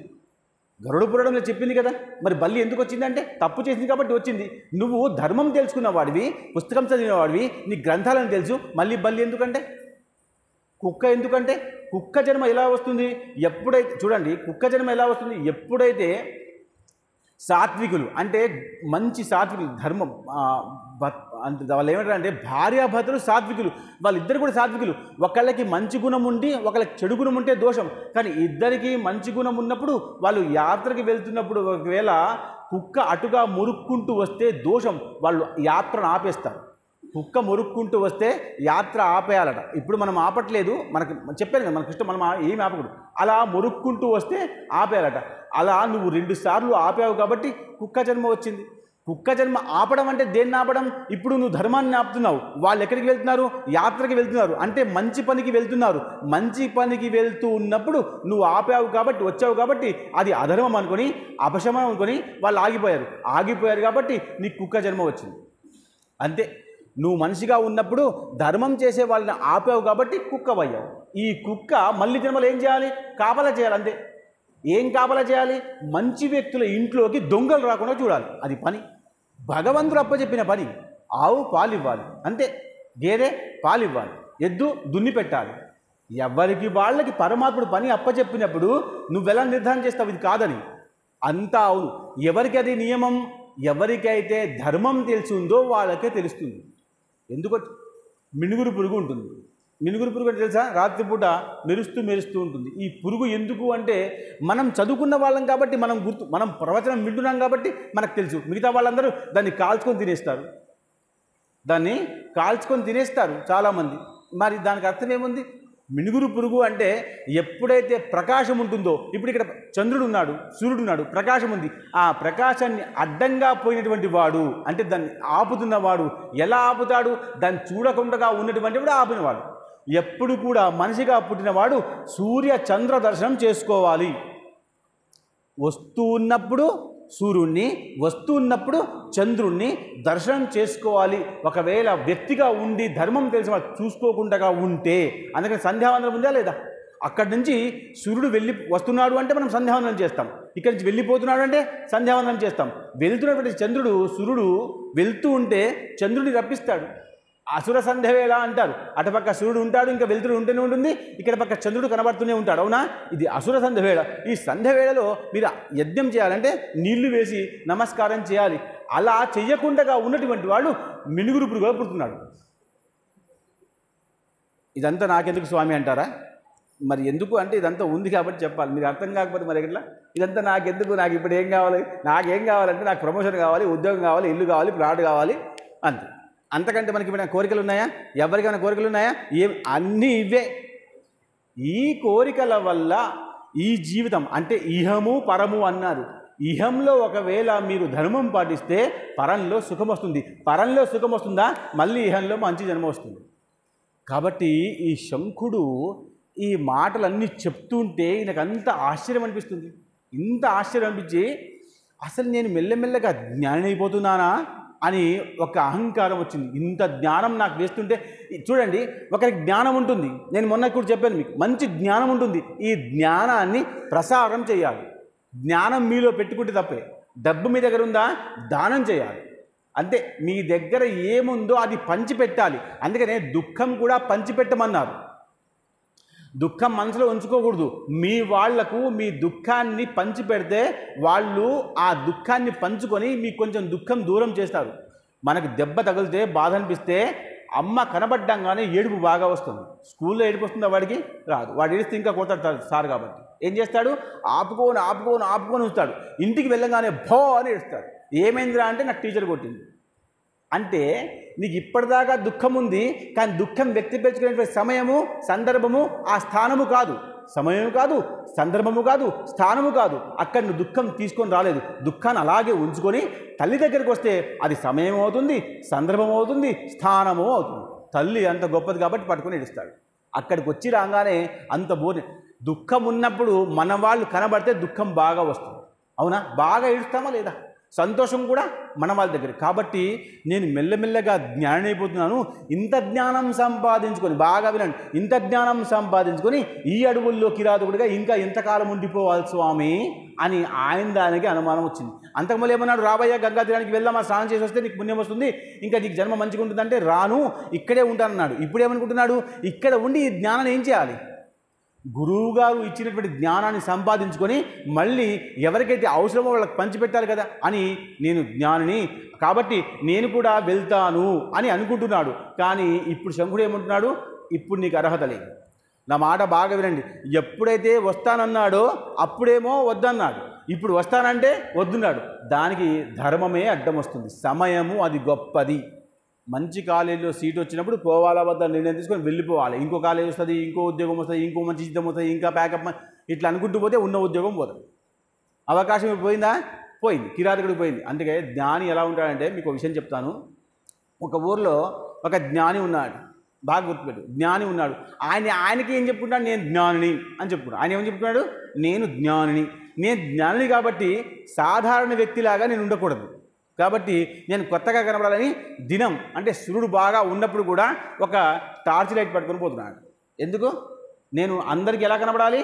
గరుడ పురాణంలో చెప్పింది కదా. మరి బల్లి ఎందుకు వచ్చిందంటే తప్పు చేసింది కాబట్టి వచ్చింది. నువ్వు ధర్మం తెలుసుకున్న వాడివి, పుస్తకం చదివిన వాడివి, నీ గ్రంథాలను తెలుసు, మళ్ళీ బల్లి ఎందుకంటే? కుక్క ఎందుకంటే? కుక్క జన్మ ఎలా వస్తుంది? ఎప్పుడైతే చూడండి, కుక్క జన్మ ఎలా వస్తుంది? ఎప్పుడైతే సాత్వికులు అంటే మంచి సాత్వికులు, ధర్మం అంటే వాళ్ళు ఏమంటారు అంటే భార్యాభర్తలు సాత్వికులు, వాళ్ళిద్దరు కూడా సాత్వికులు. ఒకళ్ళకి మంచి గుణం ఉండి ఒకళ్ళకి చెడు గుణం ఉంటే దోషం, కానీ ఇద్దరికి మంచి గుణం ఉన్నప్పుడు వాళ్ళు యాత్రకి వెళ్తున్నప్పుడు ఒకవేళ కుక్క అటుగా మురుక్కుంటూ వస్తే దోషం, వాళ్ళు యాత్రను ఆపేస్తారు. కుక్క మురుక్కుంటూ వస్తే యాత్ర ఆపేయాలట. ఇప్పుడు మనం ఆపట్లేదు, మనకి చెప్పాను కదా మనకి ఇష్టం, మనం ఏమి ఆపకూడదు. అలా మురుక్కుంటూ వస్తే ఆపేయాలట. అలా నువ్వు 2 సార్లు ఆపావు కాబట్టి కుక్క జన్మ వచ్చింది. కుక్క జన్మ ఆపడం అంటే దేన్ని ఆపడం? ఇప్పుడు నువ్వు ధర్మాన్ని ఆపుతున్నావు, వాళ్ళు ఎక్కడికి వెళ్తున్నారు? యాత్రకి వెళ్తున్నారు, అంటే మంచి పనికి వెళ్తున్నారు. మంచి పనికి వెళ్తూ ఉన్నప్పుడు నువ్వు ఆపావు కాబట్టి, వచ్చావు కాబట్టి అది అధర్మం అనుకొని, అపశమనం అనుకొని వాళ్ళు ఆగిపోయారు కాబట్టి నీకు కుక్క జన్మ వచ్చింది. అంతే. నువ్వు మనిషిగా ఉన్నప్పుడు ధర్మం చేసే వాళ్ళని ఆపావు కాబట్టి కుక్కవయ్యావు. ఈ కుక్క మళ్ళీ జన్మలు ఏం చేయాలి? కాపలా చేయాలి. అంతే. ఏం కాపలా చేయాలి? మంచి వ్యక్తుల ఇంట్లోకి దొంగలు రాకుండా చూడాలి. అది పని, భగవంతుడు అప్పచెప్పిన పని. ఆవు పాలివ్వాలి, అంతే. గేదె పాలివ్వాలి, ఎద్దు దున్ని పెట్టాలి. ఎవరికి వాళ్ళకి పరమాత్ముడు పని అప్పచెప్పినప్పుడు నువ్వెలా నిర్ధారణ చేస్తావు ఇది కాదని? అంతా అవును. ఎవరికి అది నియమం? ఎవరికైతే ధర్మం తెలిసి ఉందో వాళ్ళకే తెలుస్తుంది. ఎందుకు? మినుగురు పురుగు ఉంటుంది. మినుగురు పురుగు అంటే తెలుసా? రాత్రిపూట మెరుస్తూ ఉంటుంది. ఈ పురుగు ఎందుకు అంటే మనం చదువుకున్న వాళ్ళం కాబట్టి, మనం ప్రవచనం వింటున్నాం కాబట్టి మనకు తెలుసు. మిగతా వాళ్ళందరూ దాన్ని కాల్చుకొని తినేస్తారు చాలామంది. మరి దానికి అర్థం ఏముంది? మినుగురు పురుగు అంటే ఎప్పుడైతే ప్రకాశం ఉంటుందో, ఇప్పుడు ఇక్కడ చంద్రుడు ఉన్నాడు, సూర్యుడు ఉన్నాడు, ప్రకాశం ఉంది. ఆ ప్రకాశాన్ని అడ్డంగా పోయినటువంటి వాడు అంటే దాన్ని ఆపుతున్నవాడు ఎలా ఆపుతాడు? దాన్ని చూడకుండా ఉన్నటువంటి వాడు ఆపినవాడు. ఎప్పుడు కూడా మనిషిగా పుట్టినవాడు సూర్య చంద్ర దర్శనం చేసుకోవాలి. వస్తూ ఉన్నప్పుడు సూర్యుడిని, వస్తూ ఉన్నప్పుడు చంద్రుణ్ణి దర్శనం చేసుకోవాలి. ఒకవేళ వ్యక్తిగా ఉండి ధర్మం తెలిసిన వాళ్ళు చూసుకోకుండా ఉంటే, అందుకని సంధ్యావందనం ఉందా లేదా? అక్కడి నుంచి సూర్యుడు వస్తున్నాడు అంటే మనం సంధ్యావందనం చేస్తాం. ఇక్కడి నుంచి వెళ్ళిపోతున్నాడు అంటే సంధ్యావందనం చేస్తాం. వెళ్తున్నటువంటి సూర్యుడు వెళ్తూ ఉంటే చంద్రుడిని రప్పిస్తాడు. అసుర సంధ్యవేళ అంటారు. అటుపక్క సూర్యుడు ఉంటాడు, ఇంకా వెలుతురు ఉంటూనే ఉంటుంది, ఇక్కడ పక్క చంద్రుడు కనబడుతూనే ఉంటాడు. అవునా? ఇది అసుర సంధ్యవేళ. ఈ సంధ్యవేళలో మీరు యజ్ఞం చేయాలంటే నీళ్లు వేసి నమస్కారం చేయాలి. అలా చెయ్యకుండా ఉన్నటువంటి వాడు మినుగురు పురుగుగా పుడుతున్నాడు. ఇదంతా నాకెందుకు స్వామి అంటారా? మరి ఎందుకు అంటే ఇదంతా ఉంది కాబట్టి చెప్పాలి. మీరు అర్థం కాకపోతే మరి ఎట్లా? ఇదంతా నాకెందుకు, నాకు ఇప్పుడు ఏం కావాలి, నాకేం కావాలంటే నాకు ప్రమోషన్ కావాలి, ఉద్యోగం కావాలి, ఇల్లు కావాలి, ప్లాట్ కావాలి, అంతే. అంతకంటే మనకి ఏమైనా కోరికలు ఉన్నాయా? ఎవరికైనా కోరికలు ఉన్నాయా? అన్నీ ఇవే. ఈ కోరికల వల్ల ఈ జీవితం అంటే ఇహము పరము అన్నారు. ఇహంలో ఒకవేళ మీరు ధర్మం పాటిస్తే పరంలో సుఖం వస్తుంది. పరంలో సుఖం వస్తుందా? మళ్ళీ ఇహంలో మంచి జన్మ వస్తుంది. కాబట్టి ఈ శంఖుడు ఈ మాటలన్నీ చెప్తుంటే ఈయనకంత ఆశ్చర్యం అనిపిస్తుంది. ఇంత ఆశ్చర్యం అనిపించి అసలు నేను మెల్లమెల్లగా జ్ఞాని అయిపోతున్నానా అని ఒక అహంకారం వచ్చింది. ఇంత జ్ఞానం నాకు వేస్తుంటే చూడండి, ఒకరికి జ్ఞానం ఉంటుంది. నేను మొన్న కూడా చెప్పాను మీకు, మంచి జ్ఞానం ఉంటుంది. ఈ జ్ఞానాన్ని ప్రసారం చేయాలి. జ్ఞానం మీలో పెట్టుకుంటే తప్పే. డబ్బు మీ దగ్గర ఉందా? దానం చేయాలి. అంతే. మీ దగ్గర ఏముందో అది పంచిపెట్టాలి. అందుకనే దుఃఖం కూడా పంచిపెట్టమన్నారు. దుఃఖం మనసులో ఉంచుకోకూడదు. మీ వాళ్లకు మీ దుఃఖాన్ని పంచిపెడితే వాళ్ళు ఆ దుఃఖాన్ని పంచుకొని మీకు కొంచెం దుఃఖం దూరం చేస్తారు. మనకు దెబ్బ తగిలితే బాధ అనిపిస్తే అమ్మ కనబడ్డంగానే ఏడుపు బాగా వస్తుంది. స్కూల్లో ఏడుపు వస్తుందా? వాడికి రాదు. వాడు ఏడిస్తే ఇంకా కొడతాడు సార్ కాబట్టి. ఏం చేస్తాడు? ఆపుకొని ఉంచుతాడు. ఇంటికి వెళ్ళగానే భో అని ఏడుస్తాడు. ఏమైందిరా అంటే నాకు టీచర్ కొట్టింది. అంటే నీకు ఇప్పటిదాకా దుఃఖం ఉంది, కానీ దుఃఖం వ్యక్తపరచుకునేటువంటి సమయము, సందర్భము, ఆ స్థానము కాదు. సమయం కాదు, సందర్భము కాదు, స్థానము కాదు. అక్కడ నువ్వు దుఃఖం తీసుకొని రాలేదు. దుఃఖాన్ని అలాగే ఉంచుకొని తల్లి దగ్గరికి వస్తే అది సమయం అవుతుంది, సందర్భం అవుతుంది, స్థానము అవుతుంది. తల్లి అంత గొప్పది కాబట్టి పట్టుకొని ఏడుస్తాడు. అక్కడికి వచ్చి రాగానే అంత దుఃఖం ఉన్నప్పుడు మన వాళ్ళు కనబడితే దుఃఖం బాగా వస్తుంది. అవునా? బాగా ఏడుస్తామా లేదా? సంతోషం కూడా మన వాళ్ళ దగ్గర. కాబట్టి నేను మెల్లమెల్లగా జ్ఞాని అయిపోతున్నాను. ఇంత జ్ఞానం సంపాదించుకొని, బాగా వినండి, ఇంత జ్ఞానం సంపాదించుకొని ఈ అడవుల్లో కిరాతకుడిగా ఇంకా ఎంతకాలం ఉండిపోవాలి స్వామి అని దానికి అనుమానం వచ్చింది. అంతకుముందు ఏమన్నాడు? రాబోయే గంగా తీరానికి వెళ్దామా, స్నానం చేసి వస్తే నీకు పుణ్యం వస్తుంది, ఇంకా నీకు జన్మ మంచిగా ఉంటుందంటే రాను, ఇక్కడే ఉంటానన్నాడు. ఇప్పుడు ఏమనుకుంటున్నాడు? ఇక్కడ ఉండి ఈ జ్ఞానాన్ని ఏం చేయాలి? గురువుగారు ఇచ్చినటువంటి జ్ఞానాన్ని సంపాదించుకొని మళ్ళీ ఎవరికైతే అవసరమో వాళ్ళకి పంచిపెట్టాలి కదా అని నేను జ్ఞానిని కాబట్టి నేను కూడా వెళ్తాను అని అనుకుంటున్నాడు. కానీ ఇప్పుడు శంఖుడు ఏమంటున్నాడు, ఇప్పుడు నీకు అర్హత లేదు. నా మాట బాగా వినండి. ఎప్పుడైతే వస్తానన్నాడో అప్పుడేమో వద్దన్నాడు, ఇప్పుడు వస్తానంటే వద్దున్నాడు. దానికి ధర్మమే అడ్డం వస్తుంది. సమయము అది గొప్పది. మంచి కాలేజీలో సీట్ వచ్చినప్పుడు పోవాలా వద్ద నిర్ణయం తీసుకొని వెళ్ళిపోవాలి. ఇంకో కాలేజ్ వస్తుంది, ఇంకో ఉద్యోగం వస్తుంది, ఇంకో మంచి జీతం వస్తుంది, ఇంకా ప్యాకప్ ఇట్లా అనుకుంటూ పోతే ఉన్న ఉద్యోగం పోతుంది. అవకాశం పోయిందా? పోయింది. కిరాతకుడికి పోయింది. అందుకే జ్ఞాని ఎలా ఉంటాడంటే మీకు ఒక విషయం చెప్తాను. ఒక ఊర్లో ఒక జ్ఞాని ఉన్నాడు, బాగా గుర్తుపెట్టు. జ్ఞాని ఉన్నాడు. ఆయనకి ఏం చెప్పుకుంటాడు, నేను జ్ఞానిని అని చెప్పుకున్నాడు. ఆయన ఏమని చెప్పుకున్నాడు, నేను జ్ఞానిని. నేను జ్ఞానిని కాబట్టి సాధారణ వ్యక్తిలాగా నేను ఉండకూడదు, కాబట్టి నేను కొత్తగా కనబడాలని దినం అంటే సూర్యుడు బాగా ఉన్నప్పుడు కూడా ఒక టార్చ్ లైట్ పట్టుకొని పోతున్నాడు. ఎందుకు? నేను అందరికీ ఎలా కనబడాలి,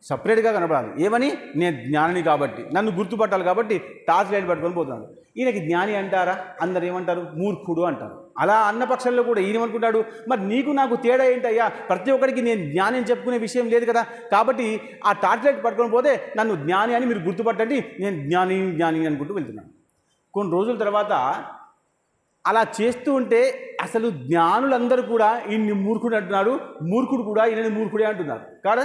సపరేట్గా కనబడాలి. ఏమని? నేను జ్ఞానిని కాబట్టి, నన్ను గుర్తుపట్టాలి కాబట్టి టార్చ్ లైట్ పట్టుకొని పోతున్నాడు. ఈయనకి జ్ఞాని అంటారా? అందరు ఏమంటారు, మూర్ఖుడు అంటారు. అలా అన్న పక్షంలో కూడా ఈయన ఏమనుకుంటాడు, మరి నీకు నాకు తేడా ఏంటయ్యా, ప్రతి ఒక్కరికి నేను జ్ఞాని అని చెప్పుకునే విషయం లేదు కదా, కాబట్టి ఆ టార్చ్ లైట్ పట్టుకొని పోతే నన్ను జ్ఞాని అని మీరు గుర్తుపట్టండి, నేను జ్ఞాని జ్ఞాని అనుకుంటూ వెళ్తున్నాను. కొన్ని రోజుల తర్వాత అలా చేస్తూ ఉంటే అసలు జ్ఞానులందరూ కూడా ఈయన్ని మూర్ఖుడు అంటున్నాడు, మూర్ఖుడు కూడా ఈయనని మూర్ఖుడే అంటున్నారు. కాదా?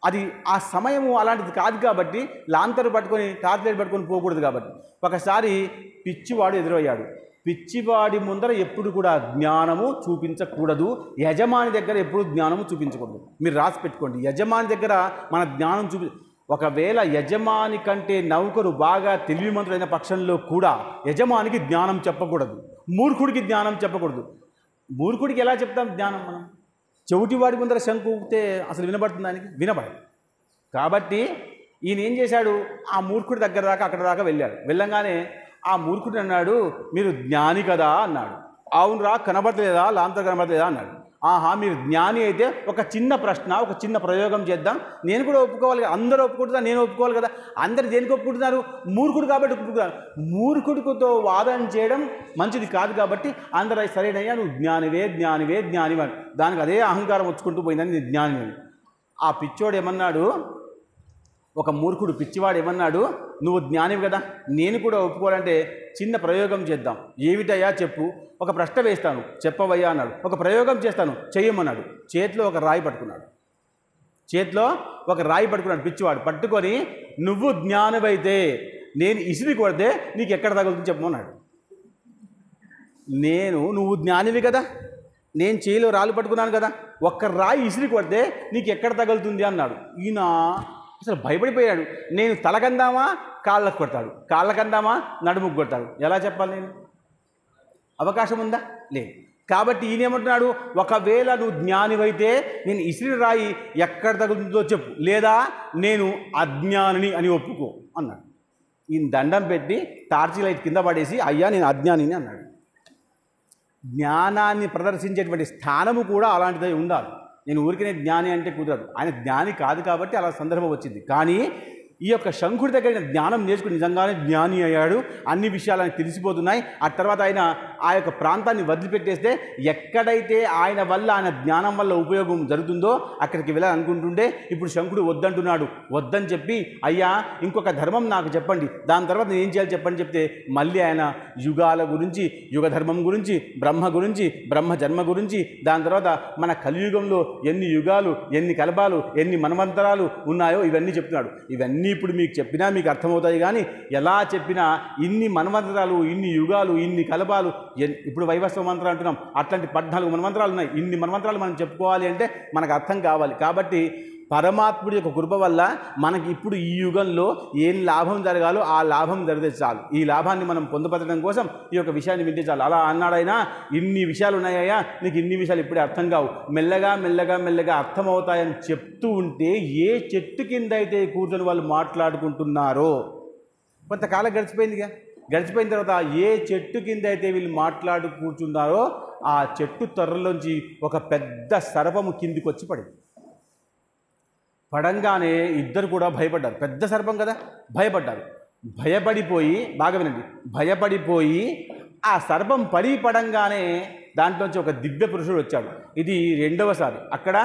అది ఆ సమయము అలాంటిది కాదు కాబట్టి లాంతరు పట్టుకొని టార్చ్ లైట్ పట్టుకొని పోకూడదు కాబట్టి. ఒకసారి పిచ్చివాడు ఎదురయ్యాడు. పిచ్చివాడి ముందర ఎప్పుడు కూడా జ్ఞానము చూపించకూడదు, యజమాని దగ్గర ఎప్పుడు జ్ఞానము చూపించకూడదు. మీరు రాసి పెట్టుకోండి, యజమాని దగ్గర మన జ్ఞానం ఒకవేళ యజమాని కంటే నౌకరు బాగా తెలివిమంతుడైన పక్షంలో కూడా యజమానికి జ్ఞానం చెప్పకూడదు, మూర్ఖుడికి జ్ఞానం చెప్పకూడదు. మూర్ఖుడికి ఎలా చెప్తాం జ్ఞానం? మనం చెవిటివాడి ముందర శంకు ఊపితే అసలు వినబడుతుంది, ఆయనకి వినబడదు. కాబట్టి ఈయన ఏం చేశాడు, ఆ మూర్ఖుడి దగ్గర దాకా అక్కడ దాకా వెళ్ళాడు. వెళ్ళంగానే ఆ మూర్ఖుడు అన్నాడు, మీరు జ్ఞాని కదా అన్నాడు. అవునురా, కనబడలేదా, లాంతర్ కనబడలేదా అన్నాడు. ఆహా, మీరు జ్ఞాని అయితే ఒక చిన్న ప్రశ్న, ఒక చిన్న ప్రయోగం చేద్దాం, నేను కూడా ఒప్పుకోవాలి కదా, అందరూ ఒప్పుకుంటున్నారు, నేను ఒప్పుకోవాలి కదా. అందరు దేనికి ఒప్పుకుంటున్నారు? మూర్ఖుడు కాబట్టి ఒప్పుకుంటున్నారు. మూర్ఖుడితో వాదన చేయడం మంచిది కాదు కాబట్టి అందరూ సరేనయ్యా నువ్వు జ్ఞానివే జ్ఞానివే జ్ఞానివే, దానికి అదే అహంకారం వచ్చుకుంటూ పోయిందని నేను జ్ఞాని అని. ఆ పిచ్చోడు ఏమన్నాడు, ఒక మూర్ఖుడు పిచ్చివాడు ఏమన్నాడు, నువ్వు జ్ఞానివి కదా, నేను కూడా ఒప్పుకోవాలంటే చిన్న ప్రయోగం చేద్దాం. ఏమిటయ్యా చెప్పు, ఒక ప్రశ్న వేస్తాను చెప్పవయ్యా అన్నాడు. ఒక ప్రయోగం చేస్తాను చెయ్యమన్నాడు. చేతిలో ఒక రాయి పట్టుకున్నాడు. చేతిలో ఒక రాయి పట్టుకున్నాడు పిచ్చివాడు. పట్టుకొని నువ్వు జ్ఞానివైతే నేను ఇసిరి కొడితే నీకు ఎక్కడ తగులుతుంది చెప్పమన్నాడు. నువ్వు జ్ఞానివి కదా, నేను చేతిలో రాళ్ళు పట్టుకున్నాను కదా, ఒక్క రాయి ఇసిరి కొడితే నీకు ఎక్కడ తగులుతుంది అన్నాడు. ఈయన అసలు భయపడిపోయాడు. నేను తలకందామా కాళ్ళకు కొడతాడు, కాళ్ళకందామా నడుముకు కొడతాడు, ఎలా చెప్పాలి? నేను అవకాశం ఉందా? లేదు. కాబట్టి ఈయన ఏమంటున్నాడు, ఒకవేళ నువ్వు జ్ఞానివైతే నేను ఇసిరి రాయి ఎక్కడ తగులుతుందో చెప్పు, లేదా నేను అజ్ఞానిని అని ఒప్పుకో అన్నాడు. ఈయన దండం పెట్టి టార్చ్ లైట్ కింద పడేసి అయ్యా నేను అజ్ఞానిని అన్నాడు. జ్ఞానాన్ని ప్రదర్శించేటువంటి స్థానము కూడా అలాంటిదై ఉండాలి. నేను ఊరికనే జ్ఞాని అంటే కుదరదు. ఆయన జ్ఞాని కాదు కాబట్టి అలా సందర్భం వచ్చింది. కానీ ఈ యొక్క శంఖుడి దగ్గర జ్ఞానం నేర్చుకుని నిజంగానే జ్ఞాని అయ్యాడు. అన్ని విషయాలు ఆయనకు తెలిసిపోతున్నాయి. ఆ తర్వాత ఆయన ఆ యొక్క ప్రాంతాన్ని వదిలిపెట్టేస్తే ఎక్కడైతే ఆయన వల్ల ఆయన జ్ఞానం వల్ల ఉపయోగం జరుగుతుందో అక్కడికి వెళ్ళాలనుకుంటుంటే ఇప్పుడు శంఖుడు వద్దంటున్నాడు. వద్దని చెప్పి అయ్యా ఇంకొక ధర్మం నాకు చెప్పండి, దాని తర్వాత నేను ఏం చేయాలి చెప్పండి చెప్తే మళ్ళీ ఆయన యుగాల గురించి, యుగ ధర్మం గురించి, బ్రహ్మ గురించి, బ్రహ్మ జన్మ గురించి, దాని తర్వాత మన కలియుగంలో ఎన్ని యుగాలు, ఎన్ని కల్పాలు, ఎన్ని మన్వంతరాలు ఉన్నాయో ఇవన్నీ చెప్తున్నాడు. ఇవన్నీ ఇప్పుడు మీకు చెప్పినా మీకు అర్థమవుతాయి. కానీ ఎలా చెప్పినా ఇన్ని మన్వంతరాలు, ఇన్ని యుగాలు, ఇన్ని కల్పాలు, ఇప్పుడు వైవస్వ మంత్రం అంటున్నాం, అట్లాంటి 14 మన్వంతరాలు ఉన్నాయి. ఇన్ని మన్వంతరాలు మనం చెప్పుకోవాలి అంటే మనకు అర్థం కావాలి. కాబట్టి పరమాత్ముడి యొక్క కృప వల్ల మనకి ఇప్పుడు ఈ యుగంలో ఏం లాభం జరగాలో ఆ లాభం జరిగితే చాలు. ఈ లాభాన్ని మనం పొందుపరచడం కోసం ఈ యొక్క విషయాన్ని వింటే చాలు. అలా అన్నాడైనా ఇన్ని విషయాలు ఉన్నాయ్యా, నీకు ఇన్ని విషయాలు ఇప్పుడే అర్థం కావు, మెల్లగా మెల్లగా మెల్లగా అర్థమవుతాయని చెప్తూ ఉంటే ఏ చెట్టు కింద అయితే కూర్చొని వాళ్ళు మాట్లాడుకుంటున్నారో కొంతకాలం గడిచిపోయిందిగా. గడిచిపోయిన తర్వాత ఏ చెట్టు కింద అయితే వీళ్ళు మాట్లాడు కూర్చున్నారో ఆ చెట్టు తొర్రలోంచి ఒక పెద్ద సర్పము కిందికి వచ్చి పడింది. పడంగానే ఇద్దరు కూడా భయపడ్డారు. పెద్ద సర్పం కదా, భయపడ్డారు. భయపడిపోయి, బాగా వినండి, భయపడిపోయి ఆ సర్పం పడంగానే దాంట్లోంచి ఒక దివ్య పురుషుడు వచ్చాడు. ఇది రెండవసారి. అక్కడ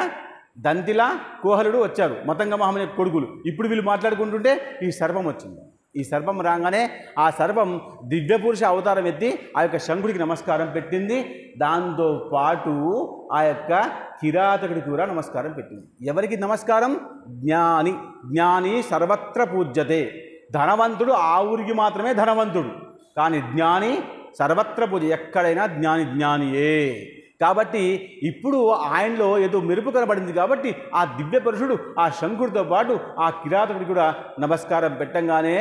దంతిల కోహలుడు వచ్చారు, మతంగ మహాముని కొడుకులు. ఇప్పుడు వీళ్ళు మాట్లాడుకుంటుంటే ఈ సర్పం వచ్చింది. ఈ సర్పం రాగానే ఆ సర్పం దివ్యపురుష అవతారం ఎత్తి ఆ యొక్క శంకుడికి నమస్కారం పెట్టింది. దాంతోపాటు ఆ యొక్క కిరాతకుడికి కూడా నమస్కారం పెట్టింది. ఎవరికి నమస్కారం? జ్ఞాని. జ్ఞాని సర్వత్ర పూజ్యతే. ధనవంతుడు ఆ ఊరికి మాత్రమే ధనవంతుడు, కానీ జ్ఞాని సర్వత్ర పూజ. ఎక్కడైనా జ్ఞాని జ్ఞానియే. కాబట్టి ఇప్పుడు ఆయనలో ఏదో మెరుపు కనబడింది కాబట్టి ఆ దివ్య పురుషుడు ఆ శంకుడితో పాటు ఆ కిరాతకుడికి కూడా నమస్కారం పెట్టంగానే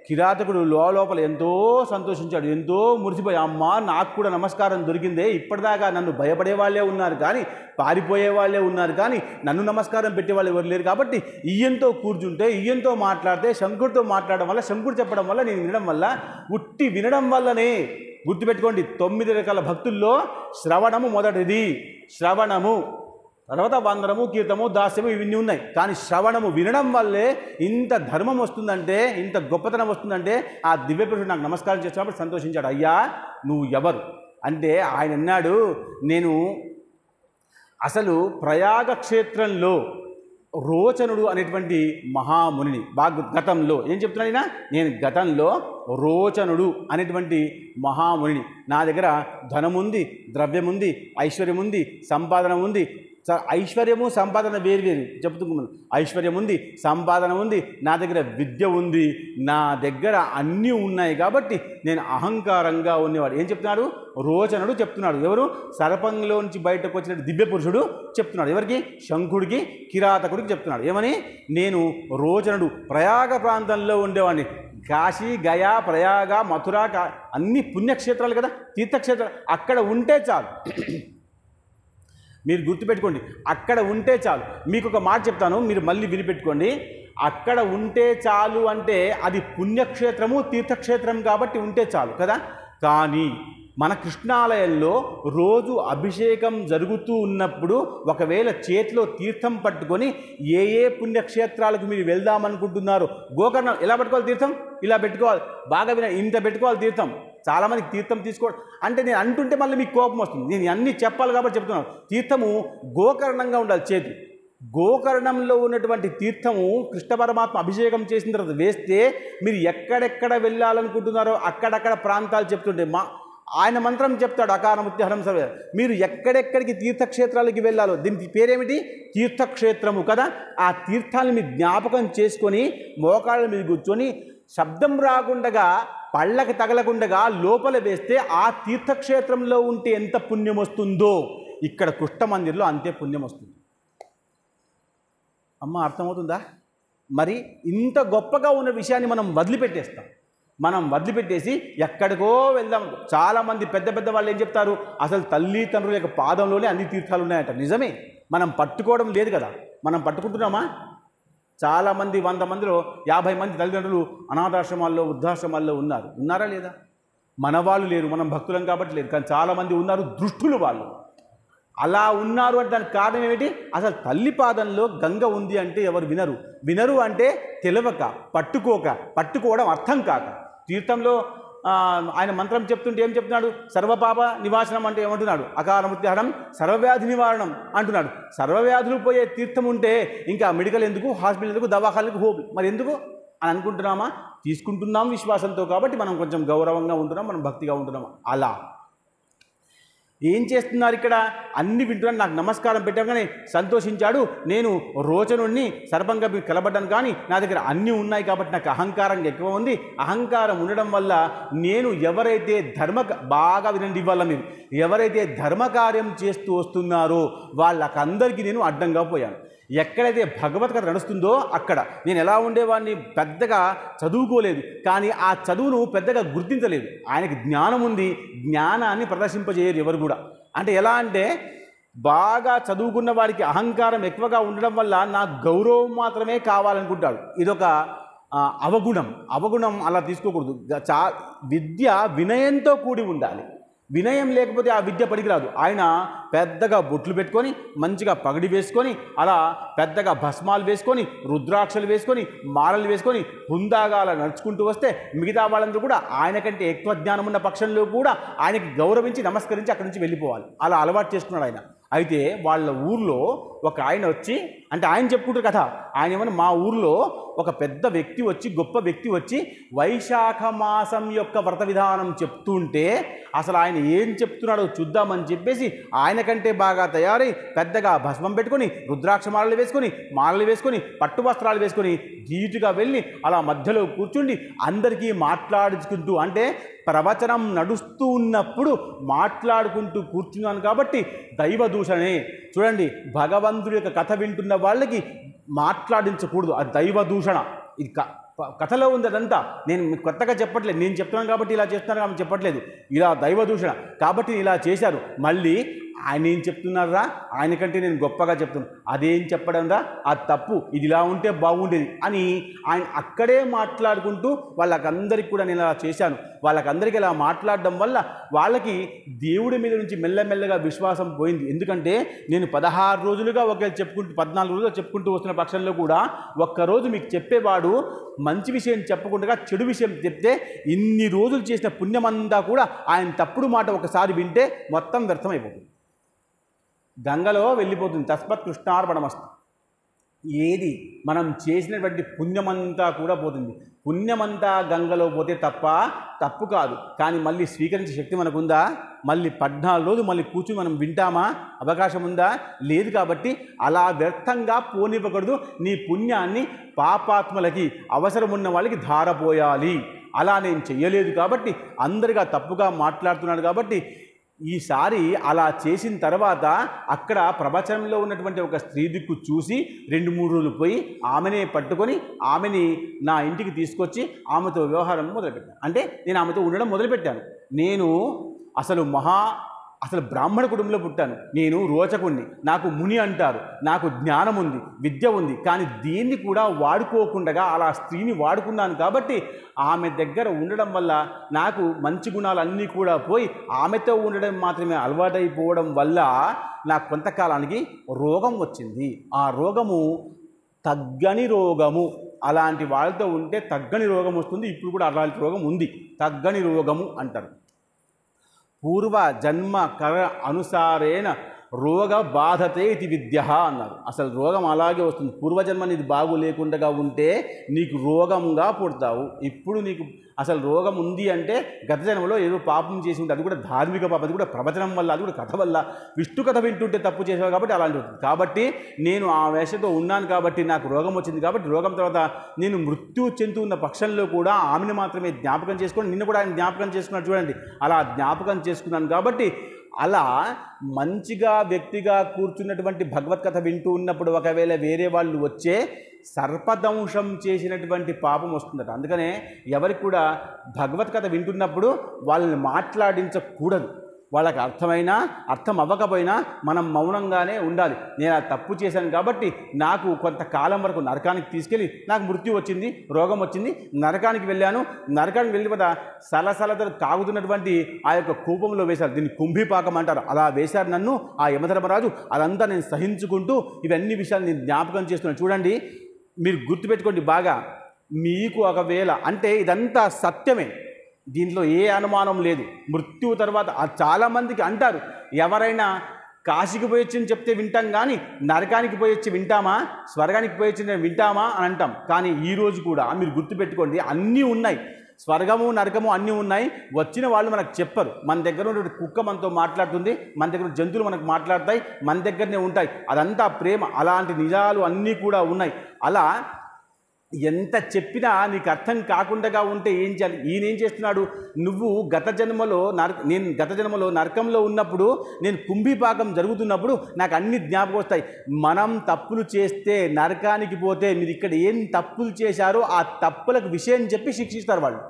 కిరాతకుడు లోపల ఎంతో సంతోషించాడు, ఎంతో మురిసిపోయి, అమ్మా నాకు కూడా నమస్కారం దొరికిందే. ఇప్పటిదాకా నన్ను భయపడే వాళ్ళే ఉన్నారు కానీ, పారిపోయే వాళ్ళే ఉన్నారు కానీ, నన్ను నమస్కారం పెట్టేవాళ్ళు ఎవరు లేరు. కాబట్టి ఈయంతో కూర్చుంటే, ఈయంతో మాట్లాడితే, శంకుడితో మాట్లాడడం వల్ల, శంకుడు చెప్పడం వల్ల, నేను వినడం వల్ల, ఉట్టి వినడం వల్లనే. గుర్తుపెట్టుకోండి, 9 రకాల భక్తుల్లో శ్రవణము మొదటిది. శ్రవణము, తర్వాత వందనము, కీర్తము, దాస్యము ఇవన్నీ ఉన్నాయి. కానీ శ్రవణము వినడం వల్లే ఇంత ధర్మం వస్తుందంటే, ఇంత గొప్పతనం వస్తుందంటే ఆ దివ్యపురుషుడు నాకు నమస్కారం చేసినప్పుడు సంతోషించాడు. అయ్యా నువ్వు ఎవరు అంటే ఆయన అన్నాడు, నేను అసలు ప్రయాగ క్షేత్రంలో రోచనుడు అనేటువంటి మహామునిని. గతంలో ఏం చెప్తున్నాడు ఈయన? నేను గతంలో రోచనుడు అనేటువంటి మహామునిని. నా దగ్గర ధనముంది, ద్రవ్యముంది, ఐశ్వర్యం ఉంది, సంపాదన ఉంది. ఐశ్వర్యము సంపాదన వేరు చెప్తున్నాను. ఐశ్వర్యం ఉంది, సంపాదన ఉంది, నా దగ్గర విద్య ఉంది, నా దగ్గర అన్నీ ఉన్నాయి. కాబట్టి నేను అహంకారంగా ఉన్నవాడు. ఏం చెప్తున్నాడు? రోచనుడు చెప్తున్నాడు. ఎవరు? సర్పంలోంచి బయటకు వచ్చిన దివ్య పురుషుడు చెప్తున్నాడు. ఎవరికి? శంకుడికి, కిరాతకుడికి చెప్తున్నాడు. ఏమని? నేను రోచనుడు, ప్రయాగ ప్రాంతంలో ఉండేవాడిని. కాశీ, గయా, ప్రయాగ, మథుర అన్ని పుణ్యక్షేత్రాలు కదా, తీర్థక్షేత్రాలు. అక్కడ ఉంటే చాలు. మీరు గుర్తుపెట్టుకోండి, అక్కడ ఉంటే చాలు. మీకు ఒక మాట చెప్తాను, మీరు మళ్ళీ వినిపెట్టుకోండి. అక్కడ ఉంటే చాలు అంటే అది పుణ్యక్షేత్రము, తీర్థక్షేత్రం కాబట్టి ఉంటే చాలు కదా. కానీ మన కృష్ణాలయంలో రోజు అభిషేకం జరుగుతూ ఉన్నప్పుడు ఒకవేళ చేతిలో తీర్థం పట్టుకొని ఏ పుణ్యక్షేత్రాలకు మీరు వెళ్దామనుకుంటున్నారో, గోకర్ణం ఎలా పట్టుకోవాలి తీర్థం? ఇలా పెట్టుకోవాలి. బాగా ఇంత పెట్టుకోవాలి తీర్థం. చాలామందికి తీర్థం తీసుకోవడం అంటే, నేను అంటుంటే మళ్ళీ మీకు కోపం వస్తుంది. నేను అన్నీ చెప్పాలి కాబట్టి చెప్తున్నాను. తీర్థము గోకర్ణంగా ఉండాలి చేతి. గోకర్ణంలో ఉన్నటువంటి తీర్థము కృష్ణ పరమాత్మ అభిషేకం చేసిన తర్వాత వేస్తే మీరు ఎక్కడెక్కడ వెళ్ళాలనుకుంటున్నారో అక్కడక్కడ ప్రాంతాలు చెప్తుంటే ఆయన మంత్రం చెప్తాడు, అకారముత్యహరం సర్వ. మీరు ఎక్కడెక్కడికి తీర్థక్షేత్రాలకి వెళ్ళాలో, దీనికి పేరేమిటి? తీర్థక్షేత్రము కదా. ఆ తీర్థాలను మీరు జ్ఞాపకం చేసుకొని మోకాళ్ళ మీద కూర్చొని శబ్దం రాకుండగా, పళ్ళకి తగలకుండగా లోపల వేస్తే ఆ తీర్థక్షేత్రంలో ఉంటే ఎంత పుణ్యం వస్తుందో ఇక్కడ కుష్ఠమందిర్లో అంతే పుణ్యం వస్తుంది. అమ్మ అర్థమవుతుందా? మరి ఇంత గొప్పగా ఉన్న విషయాన్ని మనం వదిలిపెట్టేస్తాం. మనం వదిలిపెట్టేసి ఎక్కడికో వెళ్దాం. చాలామంది పెద్ద పెద్ద వాళ్ళు ఏం చెప్తారు? అసలు తల్లిదండ్రుల యొక్క పాదంలోనే అన్ని తీర్థాలు ఉన్నాయంట. నిజమే, మనం పట్టుకోవడం లేదు కదా. మనం పట్టుకుంటున్నామా? చాలామంది 100 మందిలో 50 మంది తల్లిదండ్రులు అనాథాశ్రమాల్లో, వృద్ధాశ్రమాల్లో ఉన్నారా లేదా? మన వాళ్ళు లేరు, మనం భక్తులం కాబట్టి లేదు. కానీ చాలామంది ఉన్నారు, దృష్టులు వాళ్ళు. అలా ఉన్నారు అంటే దానికి కారణం ఏమిటి? అసలు తల్లి పాదంలో గంగ ఉంది అంటే ఎవరు వినరు అంటే తెలియక, పట్టుకోవడం అర్థం కాక. తీర్థంలో ఆయన మంత్రం చెప్తుంటే ఏం చెప్తున్నాడు? సర్వపాప నివాసనం అంటే ఏమంటున్నాడు? అకారముత్యహరం సర్వవ్యాధి నివారణం అంటున్నాడు. సర్వవ్యాధులు పోయే తీర్థం ఉంటే ఇంకా మెడికల్ ఎందుకు, హాస్పిటల్ ఎందుకు, దవాఖానలకు హోపు మరి ఎందుకు అని అనుకుంటున్నామా? తీసుకుంటున్నాం విశ్వాసంతో కాబట్టి మనం కొంచెం గౌరవంగా ఉంటున్నాం, మనం భక్తిగా ఉంటున్నాం. అలా ఏం చేస్తున్నారు ఇక్కడ? అన్ని వింటున్నాను. నాకు నమస్కారం పెట్టగానే సంతోషించాడు. నేను రోచనుడిని, సర్పంగా కలబడ్డాను, కానీ నా దగ్గర అన్నీ ఉన్నాయి కాబట్టి నాకు అహంకారం ఎక్కువ ఉంది. అహంకారం ఉండడం వల్ల నేను ఎవరైతే బాగా వినండి, ఇవాళ మీరు ఎవరైతే ధర్మకార్యం చేస్తూ వస్తున్నారో వాళ్ళకందరికీ నేను అడ్డంగా పోయాను. ఎక్కడైతే భగవద్గీత నడుస్తుందో అక్కడ నేను ఎలా ఉండేవాడిని? పెద్దగా చదువుకోలేదు, కానీ ఆ చదువును పెద్దగా గుర్తించలేదు. ఆయనకి జ్ఞానం ఉంది, జ్ఞానాన్ని ప్రదర్శింపజేయరు ఎవరు కూడా. అంటే ఎలా అంటే, బాగా చదువుకున్న వాడికి అహంకారం ఎక్కువగా ఉండడం వల్ల నాకు గౌరవం మాత్రమే కావాలనుకుంటాడు. ఇదొక అవగుణం. అలా తీసుకోకూడదు. విద్య వినయంతో కూడి ఉండాలి. వినయం లేకపోతే ఆ విద్య పనికిరాదు. ఆయన పెద్దగా బొట్లు పెట్టుకొని, మంచిగా పగడి వేసుకొని, అలా పెద్దగా భస్మాలు వేసుకొని, రుద్రాక్షలు వేసుకొని, మాలలు వేసుకొని హుందాగా అలా నడుచుకుంటూ వస్తే మిగతా వాళ్ళందరూ కూడా ఆయనకంటే ఎక్కువ జ్ఞానం ఉన్న పక్షంలో కూడా ఆయనకి గౌరవించి నమస్కరించి అక్కడి నుంచి వెళ్ళిపోవాలి. అలా అలవాటు చేసుకున్నాడు ఆయన. అయితే వాళ్ళ ఊర్లో ఒక ఆయన వచ్చి, అంటే ఆయన చెప్పుకుంటారు కథ, ఆయన ఏమన్నా మా ఊర్లో ఒక పెద్ద వ్యక్తి వచ్చి, గొప్ప వ్యక్తి వచ్చి వైశాఖ మాసం యొక్క వ్రత విధానం చెప్తుంటే అసలు ఆయన ఏం చెప్తున్నాడో చూద్దామని చెప్పేసి ఆయన కంటే బాగా తయారై పెద్దగా భస్మం పెట్టుకొని రుద్రాక్ష మాలలు వేసుకొని పట్టు వస్త్రాలు వేసుకొని గీటుగా వెళ్ళి అలా మధ్యలో కూర్చుండి అందరికీ మాట్లాడుకుంటూ, అంటే ప్రవచనం నడుస్తూ ఉన్నప్పుడు మాట్లాడుకుంటూ కూర్చున్నాను కాబట్టి దైవ దూషణే. చూడండి, భగవంతుడి యొక్క కథ వింటున్న వాళ్ళకి మాట్లాడించకూడదు, అది దైవ దూషణ. ఇది కథలో ఉంది అదంతా, నేను కొత్తగా చెప్పట్లేదు, నేను చెప్తున్నాను కాబట్టి ఇలా చేస్తున్నాను కాబట్టి చెప్పట్లేదు, ఇలా దైవ దూషణ కాబట్టి ఇలా చేశారు. మళ్ళీ ఆయన ఏం చెప్తున్నారా, ఆయనకంటే నేను గొప్పగా చెప్తున్నాను, అదేం చెప్పడం రా, అది తప్పు, ఇది ఇలా ఉంటే బాగుండేది అని ఆయన అక్కడే మాట్లాడుకుంటూ వాళ్ళకందరికీ కూడా నేను అలా చేశాను. వాళ్ళకందరికీ ఇలా మాట్లాడడం వల్ల వాళ్ళకి దేవుడి మీద నుంచి మెల్లమెల్లగా విశ్వాసం పోయింది. ఎందుకంటే నేను 16 రోజులుగా ఒకవేళ చెప్పుకుంటూ 14 రోజులుగా చెప్పుకుంటూ వస్తున్న పక్షంలో కూడా ఒక్కరోజు మీకు చెప్పేవాడు మంచి విషయం చెప్పకుండా చెడు విషయం చెప్తే ఇన్ని రోజులు చేసిన పుణ్యమంతా కూడా ఆయన తప్పుడు మాట ఒకసారి వింటే మొత్తం వ్యర్థమైపోతుంది, గంగలో వెళ్ళిపోతుంది. తస్మత్ కృష్ణార్పణమస్తు. ఏది మనం చేసినటువంటి పుణ్యమంతా కూడా పోతుంది. పుణ్యమంతా గంగలో పోతే తప్పు కాదు, కానీ మళ్ళీ స్వీకరించే శక్తి మనకుందా? మళ్ళీ 14 రోజులు మళ్ళీ కూర్చుని మనం వింటామా? అవకాశం ఉందా? లేదు. కాబట్టి అలా వ్యర్థంగా పోనివ్వకూడదు. నీ పుణ్యాన్ని పాపాత్మలకి, అవసరం ఉన్న వాళ్ళకి ధారపోయాలి. అలా నేను చెయ్యలేదు కాబట్టి అందరిగా తప్పుగా మాట్లాడుతున్నాడు కాబట్టి ఈసారి అలా చేసిన తర్వాత అక్కడ ప్రవచనంలో ఉన్నటువంటి ఒక స్త్రీ దిక్కు చూసి 2-3 రోజులు పోయి ఆమెనే పట్టుకొని ఆమెని నా ఇంటికి తీసుకొచ్చి ఆమెతో వ్యవహారం మొదలుపెట్టాను. అంటే నేను ఆమెతో ఉండడం మొదలుపెట్టాను. నేను అసలు బ్రాహ్మణ కుటుంబంలో పుట్టాను, నేను రోచకుణ్ణి, నాకు ముని అంటారు, నాకు జ్ఞానం ఉంది, విద్య ఉంది, కానీ దీన్ని కూడా వాడుకోకుండా అలా స్త్రీని వాడుకున్నాను. కాబట్టి ఆమె దగ్గర ఉండడం వల్ల నాకు మంచి గుణాలన్నీ కూడా పోయి ఆమెతో ఉండడం మాత్రమే అలవాటైపోవడం వల్ల నాకు కొంతకాలానికి రోగం వచ్చింది. ఆ రోగము తగ్గని రోగము. అలాంటి వాళ్ళతో ఉంటే తగ్గని రోగం వస్తుంది. ఇప్పుడు కూడా అలాంటి రోగం ఉంది, తగ్గని రోగము అంటారు. పూర్వ జన్మ కర అనుసారేణ రోగ బాధతే ఇది విద్య అన్నారు. అసలు రోగం అలాగే వస్తుంది. పూర్వజన్మ నీది బాగు లేకుండా ఉంటే నీకు రోగంగా పుడతావు. ఇప్పుడు నీకు అసలు రోగం ఉంది అంటే గత జన్మలో ఏదో పాపం చేసి ఉంటే, అది కూడా ధార్మిక పాపం, అది కూడా ప్రవచనం వల్ల, అది కూడా కథ వల్ల, విష్ణు కథ వింటుంటే తప్పు చేసావు కాబట్టి అలాంటి అవుతుంది. కాబట్టి నేను ఆ వేషతో ఉన్నాను కాబట్టి నాకు రోగం వచ్చింది. కాబట్టి రోగం తర్వాత నేను మృత్యు చెందుతున్న పక్షంలో కూడా ఆమెను మాత్రమే జ్ఞాపకం చేసుకొని, నిన్ను కూడా ఆయన జ్ఞాపకం చేసుకున్నాడు చూడండి, అలా జ్ఞాపకం చేసుకున్నాను. కాబట్టి అలా మంచిగా వ్యక్తిగా కూర్చున్నటువంటి భగవత్కథ వింటూ ఉన్నప్పుడు ఒకవేళ వేరే వాళ్ళు వచ్చే సర్పదంశం చేసినటువంటి పాపం వస్తుందట. అందుకనే ఎవరికి కూడా భగవత్కథ వింటున్నప్పుడు వాళ్ళని మాట్లాడించకూడదు. వాళ్ళకి అర్థమైనా అర్థం అవ్వకపోయినా మనం మౌనంగానే ఉండాలి. నేను ఆ తప్పు చేశాను కాబట్టి నాకు కొంతకాలం వరకు నరకానికి తీసుకెళ్ళి నాకు మృత్యు వచ్చింది, రోగం వచ్చింది, నరకానికి వెళ్ళాను. నరకానికి వెళ్ళిపోతా సలసలతో తాగుతున్నటువంటి ఆ యొక్క కూపంలో వేశారు. దీన్ని కుంభిపాకం అంటారు. అలా వేశారు నన్ను ఆ యమధర్మరాజు. అదంతా నేను సహించుకుంటూ ఇవన్నీ విషయాలు నేను జ్ఞాపకం చేస్తున్నాను. చూడండి, మీరు గుర్తుపెట్టుకోండి బాగా. మీకు ఒకవేళ అంటే ఇదంతా సత్యమే, దీంట్లో ఏ అనుమానం లేదు. మృత్యువు తర్వాత చాలామందికి అంటారు, ఎవరైనా కాశీకి పోయొచ్చి అని చెప్తే వింటాం, కానీ నరకానికి పోయొచ్చి వింటామా, స్వర్గానికి పోయొచ్చి వింటామా అని అంటాం. కానీ ఈరోజు కూడా మీరు గుర్తుపెట్టుకోండి, అన్నీ ఉన్నాయి, స్వర్గము నరకము అన్నీ ఉన్నాయి. వచ్చిన వాళ్ళు మనకు చెప్పరు. మన దగ్గర ఉన్న కుక్క మనతో మాట్లాడుతుంది, మన దగ్గర జంతువులు మనకు మాట్లాడతాయి, మన దగ్గరనే ఉంటాయి. అదంతా ప్రేమ. అలాంటి నిజాలు అన్నీ కూడా ఉన్నాయి. అలా ఎంత చెప్పినా నీకు అర్థం కాకుండా ఉంటే ఏం చేయాలి? ఈయన ఏం చేస్తున్నాడు, నువ్వు నేను గత జన్మలో నరకంలో ఉన్నప్పుడు, నేను కుంభిపాకం జరుగుతున్నప్పుడు నాకు అన్ని జ్ఞాపకం వస్తాయి. మనం తప్పులు చేస్తే నరకానికి పోతే మీరు ఇక్కడ ఏం తప్పులు చేశారో ఆ తప్పులకు విషయం చెప్పి శిక్షిస్తారు వాళ్ళు.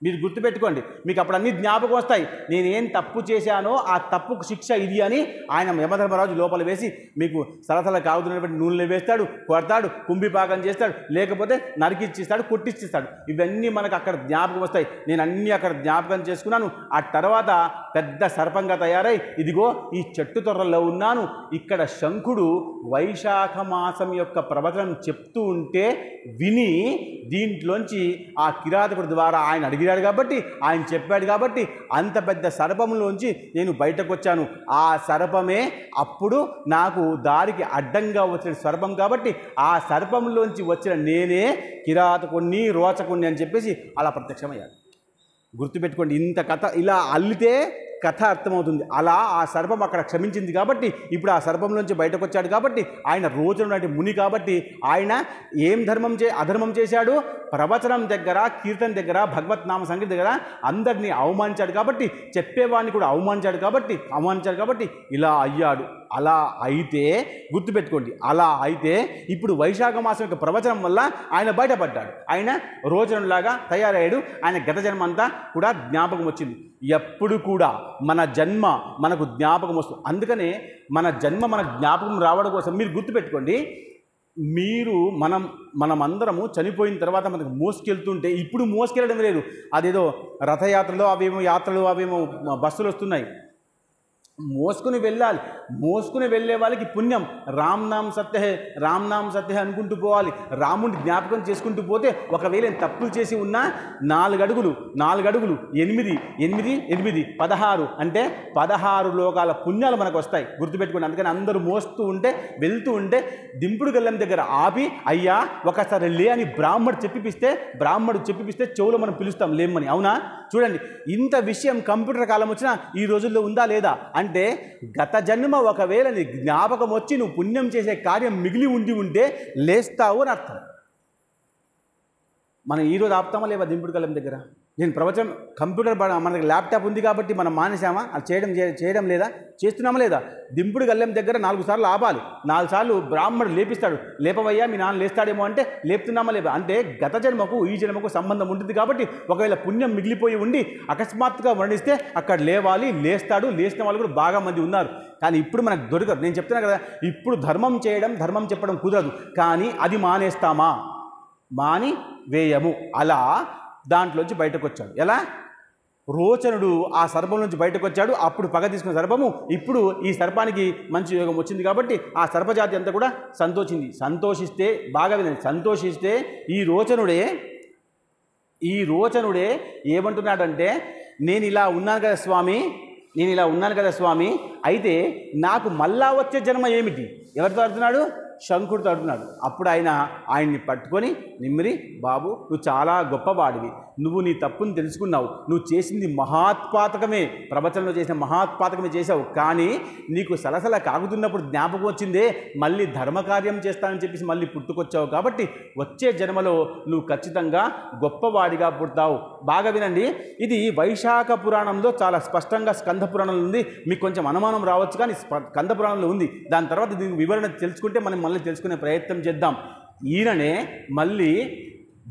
మీరు గుర్తుపెట్టుకోండి, మీకు అప్పుడు అన్ని జ్ఞాపకం వస్తాయి. నేనేం తప్పు చేశానో ఆ తప్పుకు శిక్ష ఇది అని ఆయన యమధర్మరాజు లోపల వేసి మీకు సలసల కాగుతున్నటువంటి నూనెలు వేస్తాడు, కొడతాడు, కుంభిపాకం చేస్తాడు, లేకపోతే నరికిచ్చిస్తాడు, కొట్టిచ్చిస్తాడు. ఇవన్నీ మనకు అక్కడ జ్ఞాపకం వస్తాయి. నేను అన్నీ అక్కడ జ్ఞాపకం చేసుకున్నాను. ఆ తర్వాత పెద్ద సర్పంగా తయారై ఇదిగో ఈ చెట్టు తొర్రలో ఉన్నాను. ఇక్కడ శంఖుడు వైశాఖ మాసం యొక్క ప్రవచనం చెప్తూ ఉంటే విని దీంట్లోంచి ఆ కిరాతకుడి ద్వారా ఆయన అడిగాడు పుట్టాడు కాబట్టి, ఆయన చెప్పాడు కాబట్టి అంత పెద్ద సర్పంలోంచి నేను బయటకు వచ్చాను. ఆ సర్పమే అప్పుడు నాకు దారికి అడ్డంగా వచ్చిన సర్పం కాబట్టి ఆ సర్పంలోంచి వచ్చిన నేనే కిరాతకుణ్ణి, రోచకుణ్ణి అని చెప్పేసి అలా ప్రత్యక్షమయ్యాడు. గుర్తుపెట్టుకోండి, ఇంత కథ ఇలా అల్లితే కథ అర్థమవుతుంది. అలా ఆ సర్పం అక్కడ క్షమించింది కాబట్టి ఇప్పుడు ఆ సర్పంలోంచి బయటకు వచ్చాడు కాబట్టి ఆయన రోజున నాటి ముని కాబట్టి ఆయన ఏం అధర్మం చేశాడు? ప్రవచనం దగ్గర, కీర్తన దగ్గర, భగవత్ నామ సంగీత దగ్గర అందరినీ అవమానించాడు కాబట్టి, చెప్పేవాడిని కూడా అవమానించాడు కాబట్టి ఇలా అయ్యాడు. అలా అయితే గుర్తుపెట్టుకోండి, అలా అయితే ఇప్పుడు వైశాఖ మాసం యొక్క ప్రవచనం వల్ల ఆయన బయటపడ్డాడు. ఆయన రోజులాగా తయారయ్యాడు. ఆయన గత జన్మ అంతా కూడా జ్ఞాపకం వచ్చింది. ఎప్పుడు కూడా మన జన్మ మనకు జ్ఞాపకం వస్తుంది. అందుకనే మన జన్మ మన జ్ఞాపకం రావడం కోసం మీరు గుర్తుపెట్టుకోండి, మనమందరము చనిపోయిన తర్వాత మనకు మోసుకెళ్తుంటే ఇప్పుడు మోసుకెళ్ళడం లేదు. అదేదో రథయాత్రలో అవేమో బస్సులు వస్తున్నాయి, మోసుకుని వెళ్ళాలి. మోసుకుని వెళ్ళే వాళ్ళకి పుణ్యం. రామ్ నామ్ సత్య అనుకుంటూ పోవాలి. రాముడిని జ్ఞాపకం చేసుకుంటూ పోతే ఒకవేళ తప్పులు చేసి ఉన్నా 4 అడుగులు 8 16 అంటే 16 లోకాల పుణ్యాలు మనకు వస్తాయి. గుర్తుపెట్టుకోండి. అందుకని అందరూ మోస్తూ ఉంటే వెళ్తూ ఉంటే దింపుడు గల్లం దగ్గర ఆపి అయ్యా ఒకసారి లే అని బ్రాహ్మడు చెప్పిపిస్తే చెవులో మనం పిలుస్తాం లేమ్మని. అవునా? చూడండి, ఇంత విషయం కంప్యూటర్ కాలం వచ్చినా ఈ రోజుల్లో ఉందా లేదా అంటే గత జన్మ ఒకవేళ నీ జ్ఞాపకం వచ్చి నువ్వు పుణ్యం చేసే కార్యం మిగిలి ఉంటే లేస్తావు అని అర్థం. మనం ఈరోజు ఆపుతామా లేవా దింపుడు కలం దగ్గర? నేను ప్రవచనం కంప్యూటర్ మనకి ల్యాప్టాప్ ఉంది కాబట్టి మనం మానేసామా? అది చేయడం లేదా? చేస్తున్నామా లేదా? దింపుడు గల్లెం దగ్గర 4 సార్లు ఆపాలి. 4 సార్లు బ్రాహ్మడు లేపిస్తాడు. లేపవయ్యా మీ నాన్న లేస్తాడేమో అంటే లేపుతున్నామా లేదా? అంటే గత జన్మకు ఈ జన్మకు సంబంధం ఉంటుంది కాబట్టి ఒకవేళ పుణ్యం మిగిలిపోయి ఉండి అకస్మాత్తుగా వర్ణిస్తే అక్కడ లేవాలి, లేస్తాడు. లేచిన వాళ్ళు కూడా బాగా మంది ఉన్నారు. కానీ ఇప్పుడు మనకు దొరకదు. నేను చెప్తున్నా కదా, ఇప్పుడు ధర్మం చెప్పడం కుదరదు. కానీ అది మానేస్తామా? మాని వేయము. అలా దాంట్లోంచి బయటకు వచ్చాడు. ఎలా? రోచనుడు ఆ సర్పం నుంచి బయటకు వచ్చాడు. అప్పుడు పగ తీసుకున్న సర్పము ఇప్పుడు ఈ సర్పానికి మంచి యోగం వచ్చింది కాబట్టి ఆ సర్పజాతి అంతా కూడా సంతోషిస్తే బాగా వినండి, సంతోషిస్తే ఈ రోచనుడే ఏమంటున్నాడంటే నేను ఇలా ఉన్నాను కదా స్వామి, అయితే నాకు మళ్ళా వచ్చే జన్మ ఏమిటి? ఎవరితో అడుగుతున్నాడు? శంకుడితో అడుగుతున్నాడు. అప్పుడు ఆయన్ని పట్టుకొని నిమ్మిరి, బాబు నువ్వు చాలా గొప్పవాడివి, నువ్వు నీ తప్పుని తెలుసుకున్నావు, నువ్వు చేసింది మహాత్పాతకమే, ప్రవచనంలో చేసిన మహాత్పాతకమే చేశావు. కానీ నీకు సలసల కాగుతున్నప్పుడు జ్ఞాపకం వచ్చిందే మళ్ళీ ధర్మకార్యం చేస్తానని చెప్పేసి మళ్ళీ పుట్టుకొచ్చావు. కాబట్టి వచ్చే జన్మలో నువ్వు ఖచ్చితంగా గొప్పవాడిగా పుడతావు. బాగా వినండి, ఇది వైశాఖ పురాణంలో చాలా స్పష్టంగా స్కంద పురాణంలో ఉంది. మీకు కొంచెం అనుమానం రావచ్చు కానీ స్కంద పురాణంలో ఉంది. దాని తర్వాత దీనికి వివరణ తెలుసుకుంటే మనం మళ్ళీ తెలుసుకునే ప్రయత్నం చేద్దాం. ఈయననే మళ్ళీ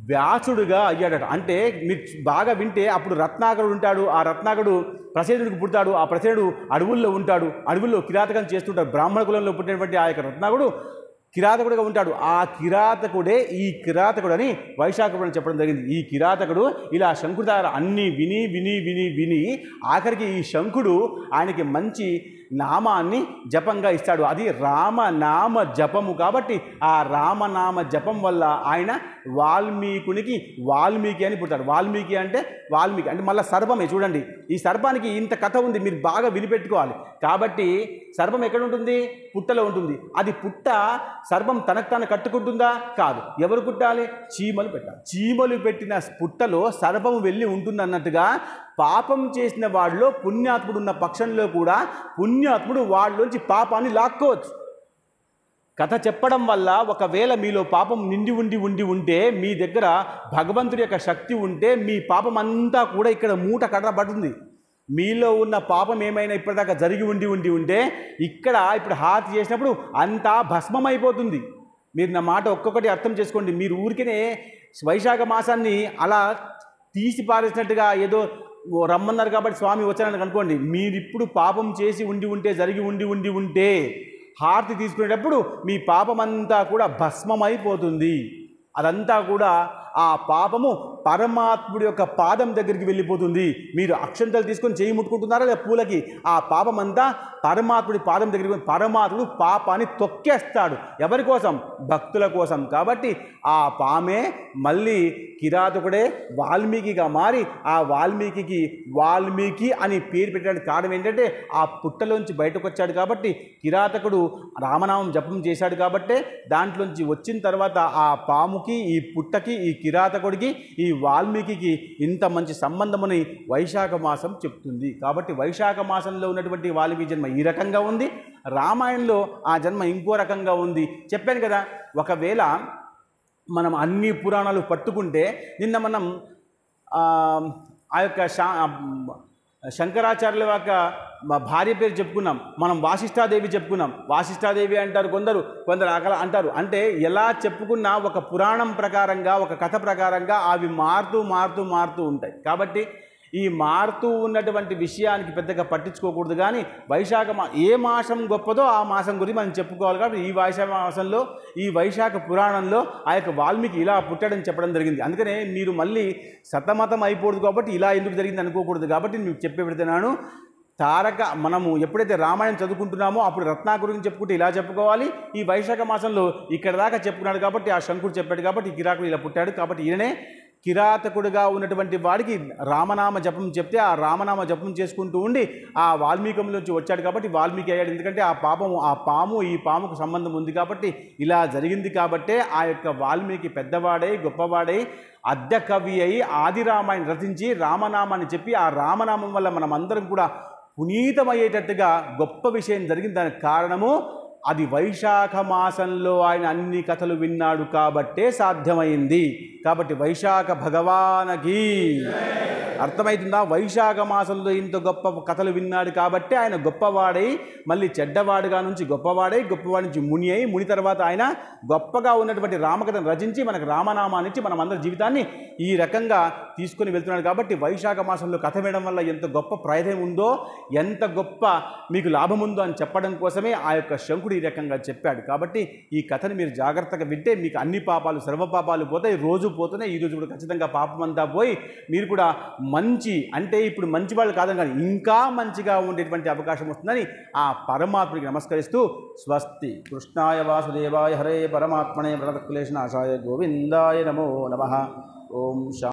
వ్యాసుడుగా అయ్యాడట. అంటే మీరు బాగా వింటే అప్పుడు రత్నాకరుడు ఉంటాడు. ఆ రత్నాకరుడు ప్రసేనుడికి పుడతాడు. ఆ ప్రసేనుడు అడవుల్లో ఉంటాడు. అడవుల్లో కిరాతకం చేస్తుంటాడు. బ్రాహ్మణ కులంలో పుట్టినటువంటి ఆ యొక్క రత్నాకుడు కిరాతకుడుగా ఉంటాడు. ఆ కిరాతకుడే ఈ కిరాతకుడు అని వైశాఖపురం చెప్పడం జరిగింది. ఈ కిరాతకుడు ఇలా శంకుడు దగ్గర అన్నీ విని ఆఖరికి ఈ శంకుడు ఆయనకి మంచి నామాన్ని జపంగా ఇస్తాడు. అది రామనామ జపము. కాబట్టి ఆ రామనామ జపం వల్ల ఆయన వాల్మీకి అని పుడతాడు. వాల్మీకి అంటే మళ్ళీ సర్పమే. చూడండి, ఈ సర్పానికి ఇంత కథ ఉంది, మీరు బాగా వినిపెట్టుకోవాలి. కాబట్టి సర్పం ఎక్కడ ఉంటుంది? పుట్టలో ఉంటుంది. అది పుట్ట సర్పం తనకు తాను కట్టుకుంటుందా? కాదు. ఎవరు కుట్టాలి? చీమలు పెట్టాలి. చీమలు పెట్టిన పుట్టలో సర్పము వెళ్ళి ఉంటుంది అన్నట్టుగా పాపం చేసిన వాడిలో పుణ్యాత్ముడు ఉన్న పక్షంలో కూడా పుణ్యాత్ముడు వాళ్ళలోంచి పాపాన్ని లాక్కోవచ్చు. కథ చెప్పడం వల్ల ఒకవేళ మీలో పాపం నిండి ఉంటే మీ దగ్గర భగవంతుడి యొక్క శక్తి ఉంటే మీ పాపం అంతా కూడా ఇక్కడ మూట కట్టబడుతుంది. మీలో ఉన్న పాపం ఏమైనా ఇప్పటిదాకా జరిగి ఉంటే ఇప్పుడు హారతి చేసినప్పుడు అంతా భస్మమైపోతుంది. మీరు నా మాట ఒక్కొక్కటి అర్థం చేసుకోండి. మీరు ఊరికనే వైశాఖ మాసాన్ని అలా తీసి పారేసినట్టుగా ఏదో రమ్మన్నారు కాబట్టి స్వామి వచ్చారని అనుకోండి. మీరిప్పుడు పాపం చేసి జరిగి ఉంటే హారతి తీసుకునేటప్పుడు మీ పాపమంతా కూడా భస్మమైపోతుంది. అదంతా కూడా ఆ పాపము పరమాత్ముడి యొక్క పాదం దగ్గరికి వెళ్ళిపోతుంది. మీరు అక్షంతలు తీసుకొని చేయి ముట్టుకుంటున్నారా లేదా పూలకి, ఆ పాపమంతా పరమాత్ముడి పాదం దగ్గరికి పరమాత్ముడు పాపాన్ని తొక్కేస్తాడు. ఎవరి కోసం? భక్తుల కోసం. కాబట్టి ఆ పామే మళ్ళీ కిరాతకుడే వాల్మీకిగా మారి ఆ వాల్మీకి అని పేరు పెట్టడానికి కారణం ఏంటంటే ఆ పుట్టలోంచి బయటకు వచ్చాడు కాబట్టి, కిరాతకుడు రామనామం జపం చేశాడు కాబట్టే దాంట్లోంచి వచ్చిన తర్వాత ఆ పాముకి, ఈ పుట్టకి, ఈ కిరాతకుడికి, ఈ వాల్మీకి ఇంత మంచి సంబంధమని వైశాఖ మాసం చెప్తుంది. కాబట్టి వైశాఖ మాసంలో ఉన్నటువంటి వాల్మీకి జన్మ ఈ రకంగా ఉంది, రామాయణంలో ఆ జన్మ ఇంకో రకంగా ఉంది. చెప్పాను కదా, ఒకవేళ మనం అన్ని పురాణాలు పట్టుకుంటే నిన్న మనం ఆ యొక్క శంకరాచార్యుల యొక్క భార్య పేరు చెప్పుకున్నాం, మనం వాసిష్ఠాదేవి చెప్పుకున్నాం. వాసిష్ఠాదేవి అంటారు కొందరు అకల అంటారు. అంటే ఎలా చెప్పుకున్నా ఒక పురాణం ప్రకారంగా, ఒక కథ ప్రకారంగా అవి మారుతూ ఉంటాయి. కాబట్టి ఈ మారుతూ ఉన్నటువంటి విషయానికి పెద్దగా పట్టించుకోకూడదు. కానీ ఏ మాసం గొప్పదో ఆ మాసం గురించి మనం చెప్పుకోవాలి. కాబట్టి ఈ వైశాఖ మాసంలో, ఈ వైశాఖ పురాణంలో ఆ యొక్క వాల్మీకి ఇలా పుట్టాడని చెప్పడం జరిగింది. అందుకనే మీరు మళ్ళీ సతమతం అయిపోదు కాబట్టి ఇలా ఎందుకు జరిగింది అనుకోకూడదు. కాబట్టి నేను చెప్పే పెడుతున్నాను, మనము ఎప్పుడైతే రామాయణం చదువుకుంటున్నామో అప్పుడు రత్నాకర్ గురించి చెప్పుకుంటే ఇలా చెప్పుకోవాలి. ఈ వైశాఖ మాసంలో ఇక్కడ దాకా చెప్పుకున్నాడు కాబట్టి ఆ శంకుడు చెప్పాడు కాబట్టి ఈ కిరాకుడు ఇలా పుట్టాడు. కాబట్టి ఈయననే కిరాతకుడిగా ఉన్నటువంటి వాడికి రామనామ జపం చెప్తే ఆ రామనామ జపం చేసుకుంటూ ఉండి ఆ వాల్మీకంలోంచి వచ్చాడు కాబట్టి వాల్మీకి అయ్యాడు. ఎందుకంటే ఆ పాము ఈ పాముకు సంబంధం ఉంది కాబట్టి ఇలా జరిగింది. కాబట్టే ఆ యొక్క వాల్మీకి పెద్దవాడై గొప్పవాడై అద్య కవి అయి ఆది రామాయణం రచించి రామనామాన్ని చెప్పి ఆ రామనామం వల్ల మనం అందరం కూడా పునీతమయ్యేటట్టుగా గొప్ప విషయం జరిగింది. దానికి కారణము అది వైశాఖ మాసంలో ఆయన అన్ని కథలు విన్నాడు కాబట్టే సాధ్యమైంది. కాబట్టి వైశాఖ భగవానకి అర్థమవుతుందా? వైశాఖ మాసంలో ఇంత గొప్ప కథలు విన్నాడు కాబట్టి ఆయన గొప్పవాడై మళ్ళీ చెడ్డవాడుగా నుంచి గొప్పవాడి నుంచి ముని అయి, ముని తర్వాత ఆయన గొప్పగా ఉన్నటువంటి రామకథను రచించి మనకు రామనామాన్ని ఇచ్చి మనం అందరి జీవితాన్ని ఈ రకంగా తీసుకొని వెళ్తున్నాడు. కాబట్టి వైశాఖ మాసంలో కథ వినడం వల్ల ఎంత గొప్ప ప్రయోజనం ఉందో, ఎంత గొప్ప మీకు లాభం ఉందో అని చెప్పడం కోసమే ఆ యొక్క శంకుడు ఈ రకంగా చెప్పాడు. కాబట్టి ఈ కథను మీరు జాగ్రత్తగా వింటే మీకు అన్ని పాపాలు, సర్వపాపాలు పోతాయి. రోజు పోతున్నాయి, ఈరోజు కూడా ఖచ్చితంగా పాపం అంతా పోయి మీరు కూడా మంచి, అంటే ఇప్పుడు మంచి వాళ్ళు కాదని కానీ ఇంకా మంచిగా ఉండేటువంటి అవకాశం వస్తుందని ఆ పరమాత్మకి నమస్కరిస్తూ స్వస్తి. కృష్ణాయ వాసుదేవాయ హరే పరమాత్మనే ప్రణతక్లేశనాశాయ గోవిందాయ నమో నమః. ఓం